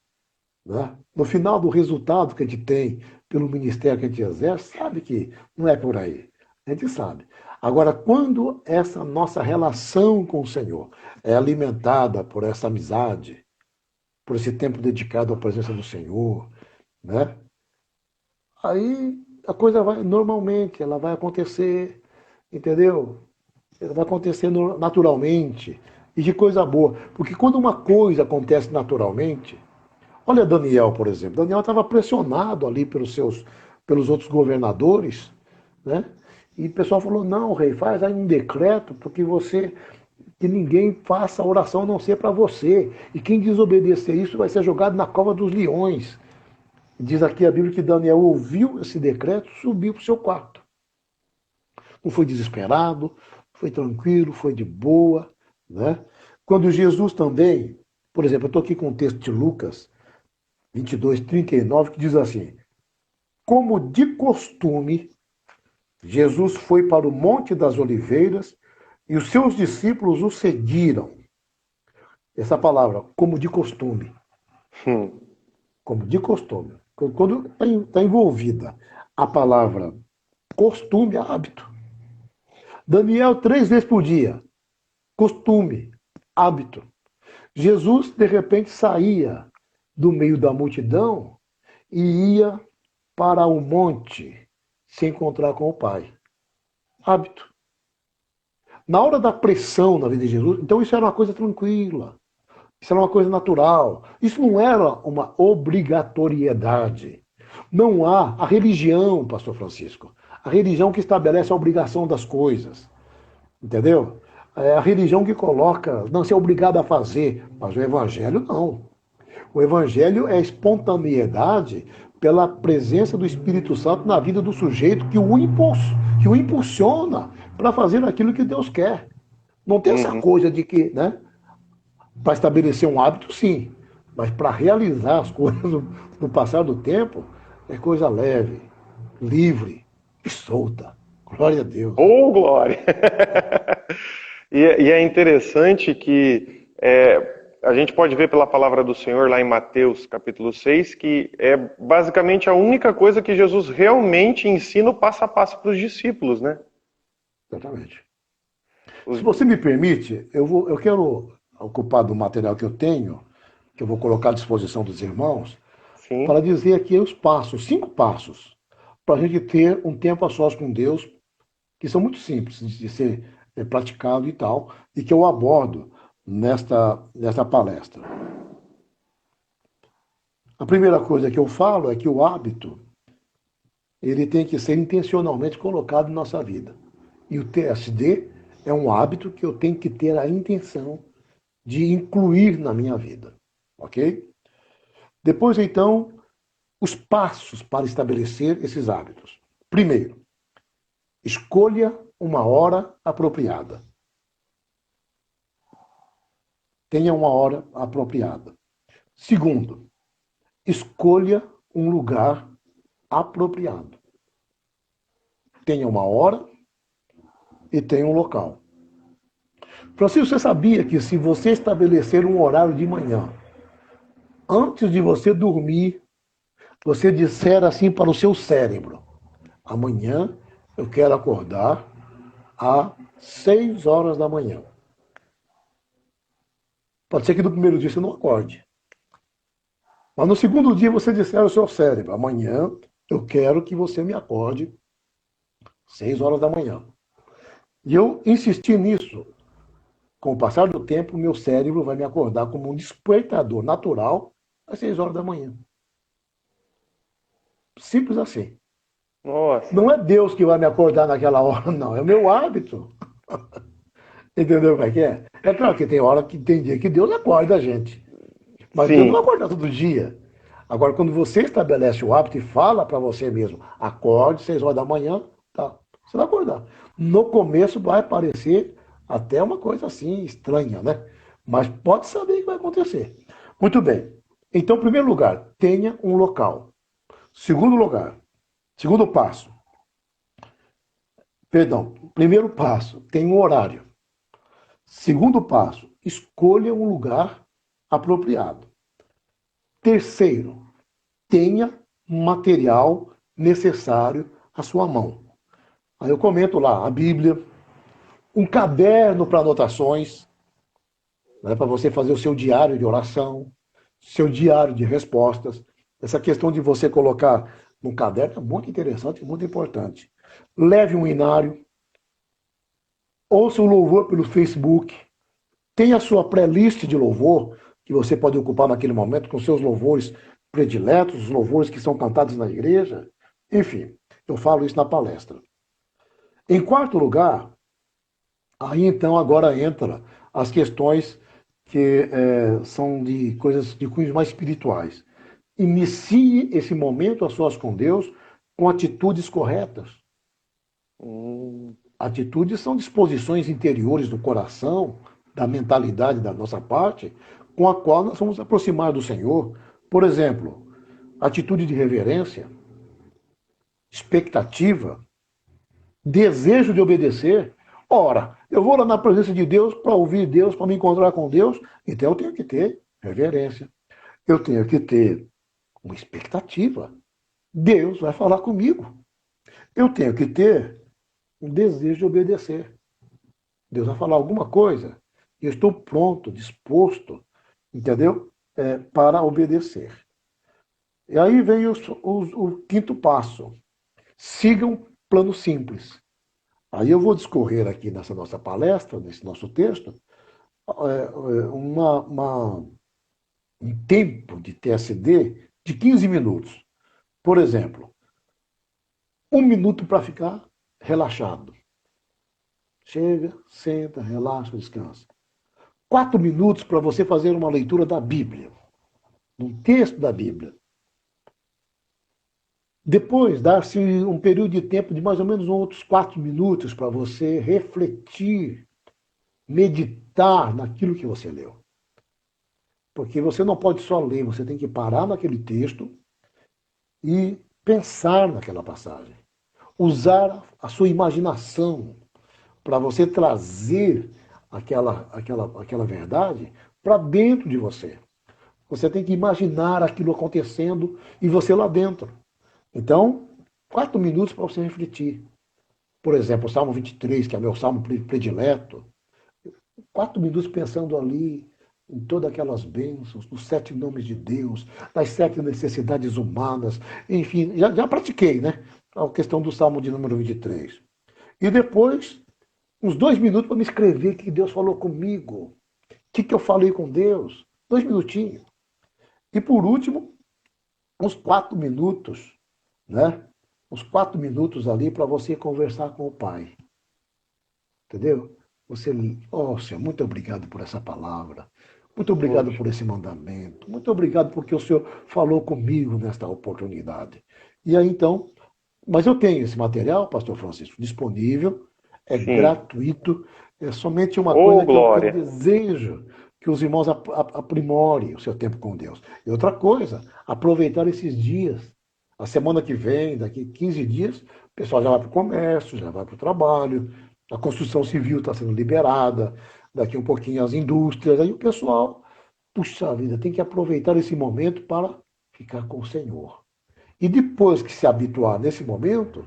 [SPEAKER 2] Né? No final do resultado que a gente tem pelo ministério que a gente exerce, sabe que não é por aí. A gente sabe. Agora, quando essa nossa relação com o Senhor é alimentada por essa amizade, por esse tempo dedicado à presença do Senhor, né? Aí a coisa vai normalmente, ela vai acontecer, entendeu? Ela vai acontecer naturalmente e de coisa boa. Porque quando uma coisa acontece naturalmente, olha Daniel, por exemplo. Daniel estava pressionado ali pelos outros governadores, né? E o pessoal falou: não, rei, faz aí um decreto, porque que ninguém faça oração a não ser para você. E quem desobedecer isso vai ser jogado na cova dos leões. Diz aqui a Bíblia que Daniel ouviu esse decreto, subiu para o seu quarto. Não foi desesperado, foi tranquilo, foi de boa, né? Quando Jesus também, por exemplo, eu estou aqui com o texto de Lucas 22:39, que diz assim: como de costume, Jesus foi para o Monte das Oliveiras e os seus discípulos o seguiram. Essa palavra, como de costume.
[SPEAKER 1] Hum.
[SPEAKER 2] Como de costume. Quando está envolvida a palavra costume, hábito. Daniel 3 vezes por dia. Costume, hábito. Jesus, de repente, saía do meio da multidão e ia para o monte se encontrar com o Pai. Hábito. Na hora da pressão na vida de Jesus, então isso era uma coisa tranquila. Isso era uma coisa natural. Isso não era uma obrigatoriedade. Não há a religião, pastor Francisco. A religião que estabelece a obrigação das coisas. Entendeu? É a religião que coloca, não, você é obrigado a fazer. Mas o evangelho não. O evangelho é a espontaneidade pela presença do Espírito Santo na vida do sujeito que o impulsiona para fazer aquilo que Deus quer. Não tem essa coisa de que, né? Para estabelecer um hábito, sim. Mas para realizar as coisas no passar do tempo, é coisa leve, livre e solta. Glória a Deus.
[SPEAKER 1] Oh, glória! E é interessante que a gente pode ver pela palavra do Senhor lá em Mateus capítulo 6, que é basicamente a única coisa que Jesus realmente ensina o passo a passo para os discípulos, né?
[SPEAKER 2] Exatamente. Se você me permite, eu quero ocupar do material que eu tenho, que eu vou colocar à disposição dos irmãos,
[SPEAKER 1] Sim.
[SPEAKER 2] para dizer aqui os passos, 5 passos, para a gente ter um tempo a sós com Deus, que são muito simples de ser praticado e tal, e que eu abordo nesta palestra. A primeira coisa que eu falo é que o hábito ele tem que ser intencionalmente colocado na nossa vida. E o TSD é um hábito que eu tenho que ter a intenção de incluir na minha vida. Ok? Depois, então, os passos para estabelecer esses hábitos. Primeiro, escolha uma hora apropriada. Tenha uma hora apropriada. Segundo, escolha um lugar apropriado. Tenha uma hora e tenha um local. Francisco, você sabia que se você estabelecer um horário de manhã, antes de você dormir, você disser assim para o seu cérebro: amanhã eu quero acordar às 6 horas da manhã. Pode ser que no primeiro dia você não acorde. Mas no segundo dia você disser ao seu cérebro, amanhã eu quero que você me acorde 6 horas da manhã. E eu insisti nisso. Com o passar do tempo, meu cérebro vai me acordar como um despertador natural às 6 horas da manhã. Simples assim.
[SPEAKER 1] Nossa.
[SPEAKER 2] Não é Deus que vai me acordar naquela hora, não. É o meu hábito. Entendeu como é que é? É claro que tem hora que tem dia que Deus acorda a gente. Mas Deus não vai
[SPEAKER 1] Sim,
[SPEAKER 2] acordar todo dia. Agora, quando você estabelece o hábito e fala para você mesmo, acorde 6 horas da manhã, tá, você vai acordar. No começo vai parecer até uma coisa assim estranha, né? Mas pode saber que vai acontecer. Muito bem. Então, em primeiro lugar, tenha um local. Segundo lugar, segundo passo, perdão, primeiro passo, tenha um horário. Segundo passo, escolha um lugar apropriado. Terceiro, tenha material necessário à sua mão. Aí eu comento lá a Bíblia, um caderno para anotações, né, para você fazer o seu diário de oração, seu diário de respostas. Essa questão de você colocar num caderno é muito interessante e muito importante. Leve um inário, ouça o louvor pelo Facebook, tenha a sua playlist de louvor, que você pode ocupar naquele momento com seus louvores prediletos, os louvores que são cantados na igreja. Enfim, eu falo isso na palestra. Em quarto lugar, aí então agora entra as questões que são de coisas de cunhos mais espirituais. Inicie esse momento a sós com Deus com atitudes corretas.
[SPEAKER 1] hum,
[SPEAKER 2] Atitudes são disposições interiores do coração, da mentalidade da nossa parte, com a qual nós vamos aproximar do Senhor. Por exemplo, atitude de reverência, expectativa, desejo de obedecer. Ora, eu vou lá na presença de Deus para ouvir Deus, para me encontrar com Deus, então eu tenho que ter reverência. Eu tenho que ter uma expectativa. Deus vai falar comigo. Eu tenho que ter um desejo de obedecer. Deus vai falar alguma coisa. Eu estou pronto, disposto, entendeu? Para obedecer. E aí vem o quinto passo. Siga um plano simples. Aí eu vou discorrer aqui nessa nossa palestra, nesse nosso texto, um tempo de TSD de 15 minutos. Por exemplo, 1 minuto para ficar relaxado. Chega, senta, relaxa, descansa. 4 minutos para você fazer uma leitura da Bíblia, um texto da Bíblia. Depois, dar-se um período de tempo de mais ou menos outros 4 minutos para você refletir, meditar naquilo que você leu. Porque você não pode só ler, você tem que parar naquele texto e pensar naquela passagem. Usar a sua imaginação para você trazer aquela verdade para dentro de você. Você tem que imaginar aquilo acontecendo e você lá dentro. Então, 4 minutos para você refletir. Por exemplo, o Salmo 23, que é meu salmo predileto. 4 minutos pensando ali em todas aquelas bênçãos, nos 7 nomes de Deus, nas 7 necessidades humanas. Enfim, já pratiquei, né? A questão do Salmo de número 23. E depois, uns 2 minutos para me escrever o que Deus falou comigo. O que eu falei com Deus. 2 minutinhos. E por último, uns 4 minutos, né? Uns 4 minutos ali para você conversar com o Pai. Entendeu? Você, oh Senhor, muito obrigado por essa palavra. Muito obrigado
[SPEAKER 1] poxa.
[SPEAKER 2] por esse mandamento. Muito obrigado porque o Senhor falou comigo nesta oportunidade. E aí então, mas eu tenho esse material, Pastor Francisco, disponível, é
[SPEAKER 1] Sim.
[SPEAKER 2] gratuito, é somente uma
[SPEAKER 1] Ô,
[SPEAKER 2] coisa que eu
[SPEAKER 1] glória.
[SPEAKER 2] desejo que os irmãos aprimorem o seu tempo com Deus. E outra coisa, aproveitar esses dias. A semana que vem, daqui 15 dias, o pessoal já vai para o comércio, já vai para o trabalho, a construção civil está sendo liberada, daqui um pouquinho as indústrias, aí o pessoal, puxa vida, tem que aproveitar esse momento para ficar com o Senhor. E depois que se habituar nesse momento,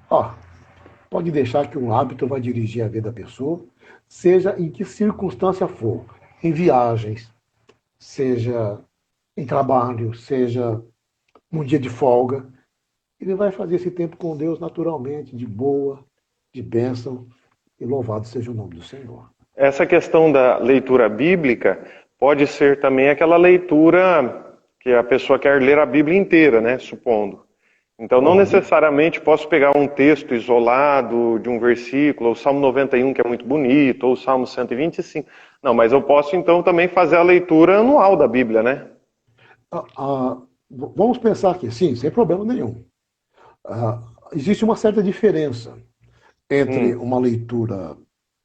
[SPEAKER 2] ó, Pode deixar que um hábito vai dirigir a vida da pessoa, seja em que circunstância for, em viagens, seja em trabalho, seja num dia de folga. Ele vai fazer esse tempo com Deus naturalmente, de boa, de bênção, e louvado seja o nome do Senhor.
[SPEAKER 1] Essa questão da leitura bíblica pode ser também aquela leitura que a pessoa quer ler a Bíblia inteira, né? Supondo. Então, não necessariamente posso pegar um texto isolado de um versículo, ou o Salmo 91, que é muito bonito, ou o Salmo 125. Não, mas eu posso, então, também fazer a leitura anual da Bíblia, né?
[SPEAKER 2] Vamos pensar aqui, sim, sem problema nenhum. Existe uma certa diferença entre uma leitura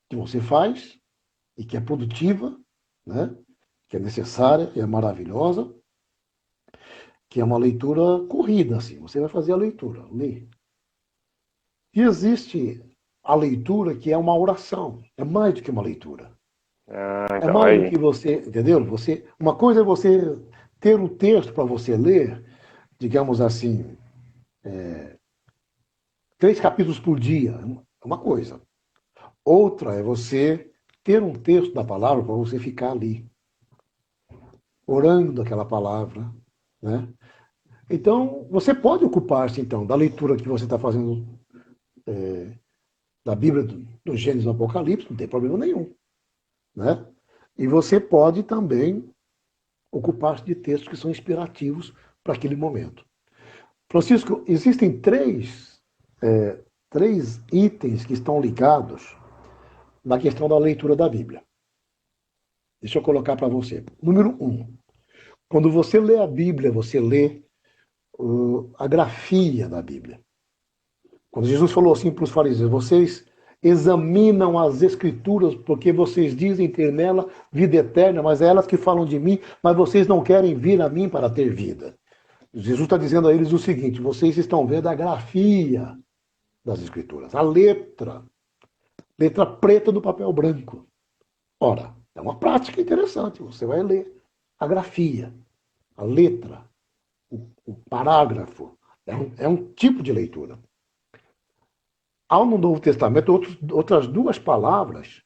[SPEAKER 2] que você faz e que é produtiva, né? Que é necessária, que é maravilhosa, que é uma leitura corrida, assim. Você vai fazer a leitura, ler. E existe a leitura que é uma oração, é mais do que uma leitura. É
[SPEAKER 1] Então,
[SPEAKER 2] mais do
[SPEAKER 1] aí.
[SPEAKER 2] que você, entendeu? Uma coisa é você ter um texto para você ler, digamos assim, 3 capítulos por dia, é uma coisa. Outra é você ter um texto da palavra para você ficar ali, orando aquela palavra, né? Então, você pode ocupar-se, então, da leitura que você está fazendo da Bíblia, do Gênesis e do Apocalipse, não tem problema nenhum, né? E você pode também ocupar-se de textos que são inspirativos para aquele momento. Francisco, existem três itens que estão ligados na questão da leitura da Bíblia. Deixa eu colocar para você. Número 1. Quando você lê a Bíblia, você lê a grafia da Bíblia. Quando Jesus falou assim para os fariseus, vocês examinam as escrituras porque vocês dizem ter nela vida eterna, mas é elas que falam de mim, mas vocês não querem vir a mim para ter vida. Jesus está dizendo a eles o seguinte, vocês estão vendo a grafia das escrituras, a letra preta no papel branco. Ora, é uma prática interessante, você vai ler a grafia, a letra, o parágrafo, é um tipo de leitura. Há no Novo Testamento outras duas palavras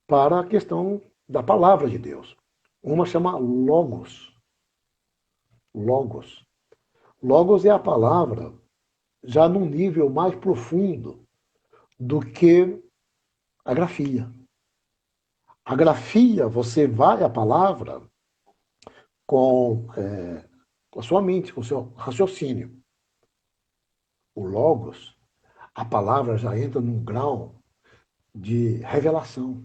[SPEAKER 2] para a questão da palavra de Deus. Uma chama logos. Logos. Logos é a palavra já num nível mais profundo do que a grafia. A grafia, você vai à palavra com a sua mente, com o seu raciocínio. O logos, a palavra já entra num grau de revelação.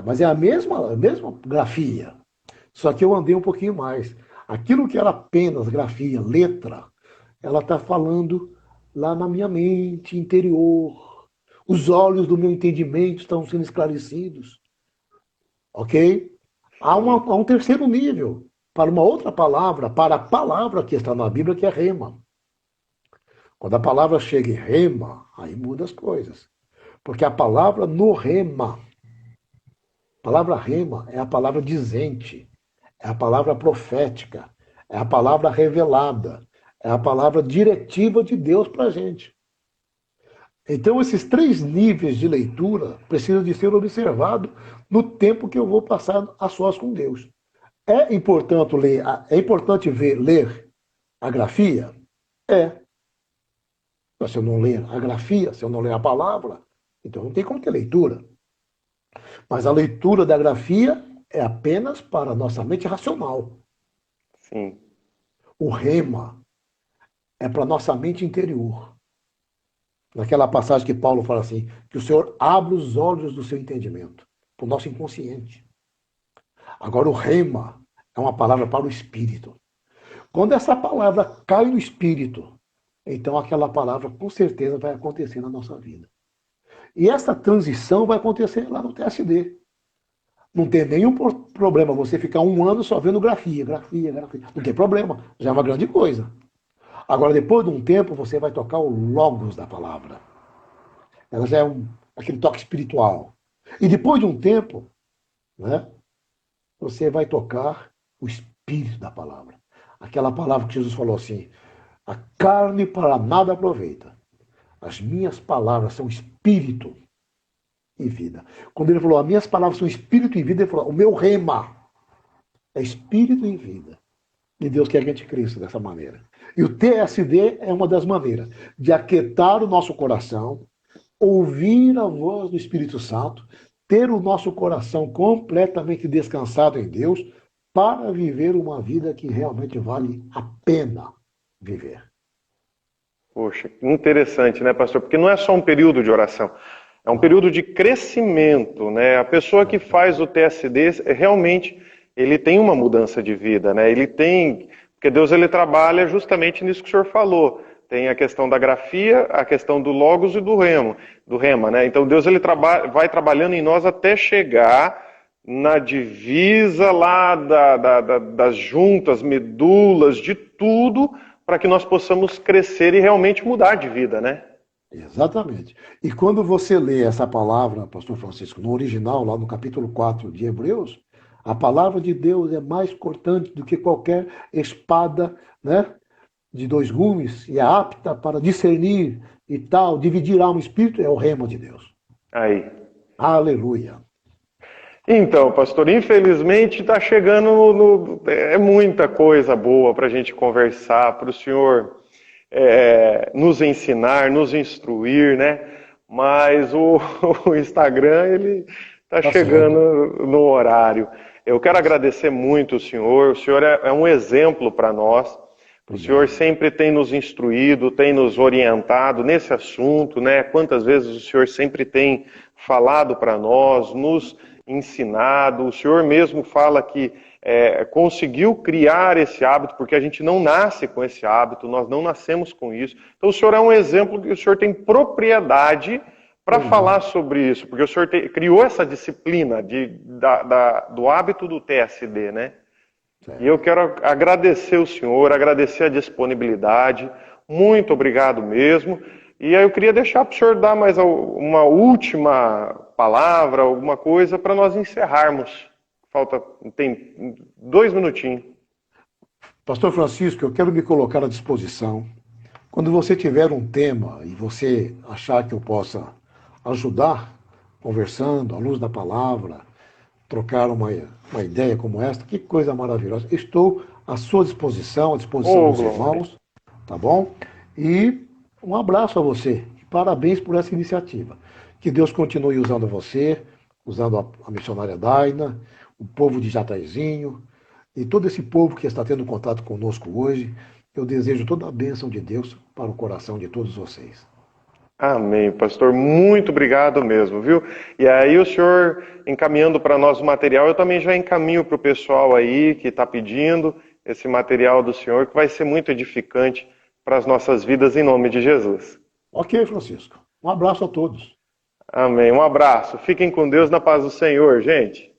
[SPEAKER 2] Mas é a mesma grafia, só que eu andei um pouquinho mais. Aquilo que era apenas grafia, letra, ela está falando lá na minha mente interior. Os olhos do meu entendimento estão sendo esclarecidos. Ok? Há um terceiro nível, para uma outra palavra, para a palavra que está na Bíblia, que é rema. Quando a palavra chega em rema, aí muda as coisas. Porque a palavra no rema, a palavra rema é a palavra dizente, é a palavra profética, é a palavra revelada, é a palavra diretiva de Deus para a gente. Então, esses 3 níveis de leitura precisam de ser observados no tempo que eu vou passar a sós com Deus. É importante ler a grafia? É. Mas se eu não ler a grafia, se eu não ler a palavra, então não tem como ter leitura. Mas a leitura da grafia é apenas para a nossa mente racional.
[SPEAKER 1] Sim.
[SPEAKER 2] O rema é para a nossa mente interior. Naquela passagem que Paulo fala assim, que o Senhor abre os olhos do seu entendimento, para o nosso inconsciente. Agora, o rema é uma palavra para o espírito. Quando essa palavra cai no espírito, então aquela palavra com certeza vai acontecer na nossa vida. E essa transição vai acontecer lá no TSD. Não tem nenhum problema você ficar um ano só vendo grafia. Não tem problema, já é uma grande coisa. Agora, depois de um tempo, você vai tocar o logos da palavra. Ela já é aquele toque espiritual. E depois de um tempo, né, você vai tocar o espírito da palavra. Aquela palavra que Jesus falou assim, A carne para nada aproveita. As minhas palavras são espírito e vida. Quando ele falou, as minhas palavras são espírito e vida, ele falou, o meu rema é espírito e vida. E Deus quer que a gente cresça dessa maneira. E o TSD é uma das maneiras de aquietar o nosso coração, ouvir a voz do Espírito Santo, ter o nosso coração completamente descansado em Deus, para viver uma vida que realmente vale a pena viver.
[SPEAKER 1] Poxa, interessante, né, pastor? Porque não é só um período de oração, é um período de crescimento, né? A pessoa que faz o TSD, realmente, ele tem uma mudança de vida, né? Ele tem, porque Deus ele trabalha justamente nisso que o senhor falou. Tem a questão da grafia, a questão do logos e do rema, né? Então Deus ele vai trabalhando em nós até chegar na divisa lá das juntas, medulas, de tudo, para que nós possamos crescer e realmente mudar de vida, né?
[SPEAKER 2] Exatamente. E quando você lê essa palavra, pastor Francisco, no original, lá no capítulo 4 de Hebreus, a palavra de Deus é mais cortante do que qualquer espada, né, de dois gumes, e é apta para discernir e tal, dividir alma e espírito, é o rema de Deus.
[SPEAKER 1] Aí.
[SPEAKER 2] Aleluia.
[SPEAKER 1] Então, pastor, infelizmente está chegando é muita coisa boa para a gente conversar, para o senhor nos ensinar, nos instruir, né? Mas o Instagram, ele está chegando no horário. Eu quero agradecer muito o senhor é um exemplo para nós. O senhor sempre tem nos instruído, tem nos orientado nesse assunto, né? Quantas vezes o senhor sempre tem falado para nós, nos ensinado. O senhor mesmo fala que conseguiu criar esse hábito, porque a gente não nasce com esse hábito, nós não nascemos com isso. Então o senhor é um exemplo que o senhor tem propriedade para falar sobre isso, porque o senhor criou essa disciplina do hábito do TSD, né? E eu quero agradecer o senhor, agradecer a disponibilidade, muito obrigado mesmo. E aí eu queria deixar para o senhor dar mais uma última palavra, alguma coisa, para nós encerrarmos. Tem 2 minutinhos.
[SPEAKER 2] Pastor Francisco, eu quero me colocar à disposição. Quando você tiver um tema e você achar que eu possa ajudar, conversando, à luz da palavra, trocar uma ideia como esta, que coisa maravilhosa. Estou à sua disposição, à disposição dos irmãos, tá bom? E um abraço a você. Parabéns por essa iniciativa. Que Deus continue usando você, usando a missionária Daina, o povo de Jataizinho e todo esse povo que está tendo contato conosco hoje. Eu desejo toda a bênção de Deus para o coração de todos vocês.
[SPEAKER 1] Amém, pastor. Muito obrigado mesmo, viu? E aí o senhor encaminhando para nós o material, eu também já encaminho para o pessoal aí que está pedindo esse material do senhor, que vai ser muito edificante para as nossas vidas, em nome de Jesus.
[SPEAKER 2] Ok, Francisco. Um abraço a todos.
[SPEAKER 1] Amém. Um abraço. Fiquem com Deus, na paz do Senhor, gente.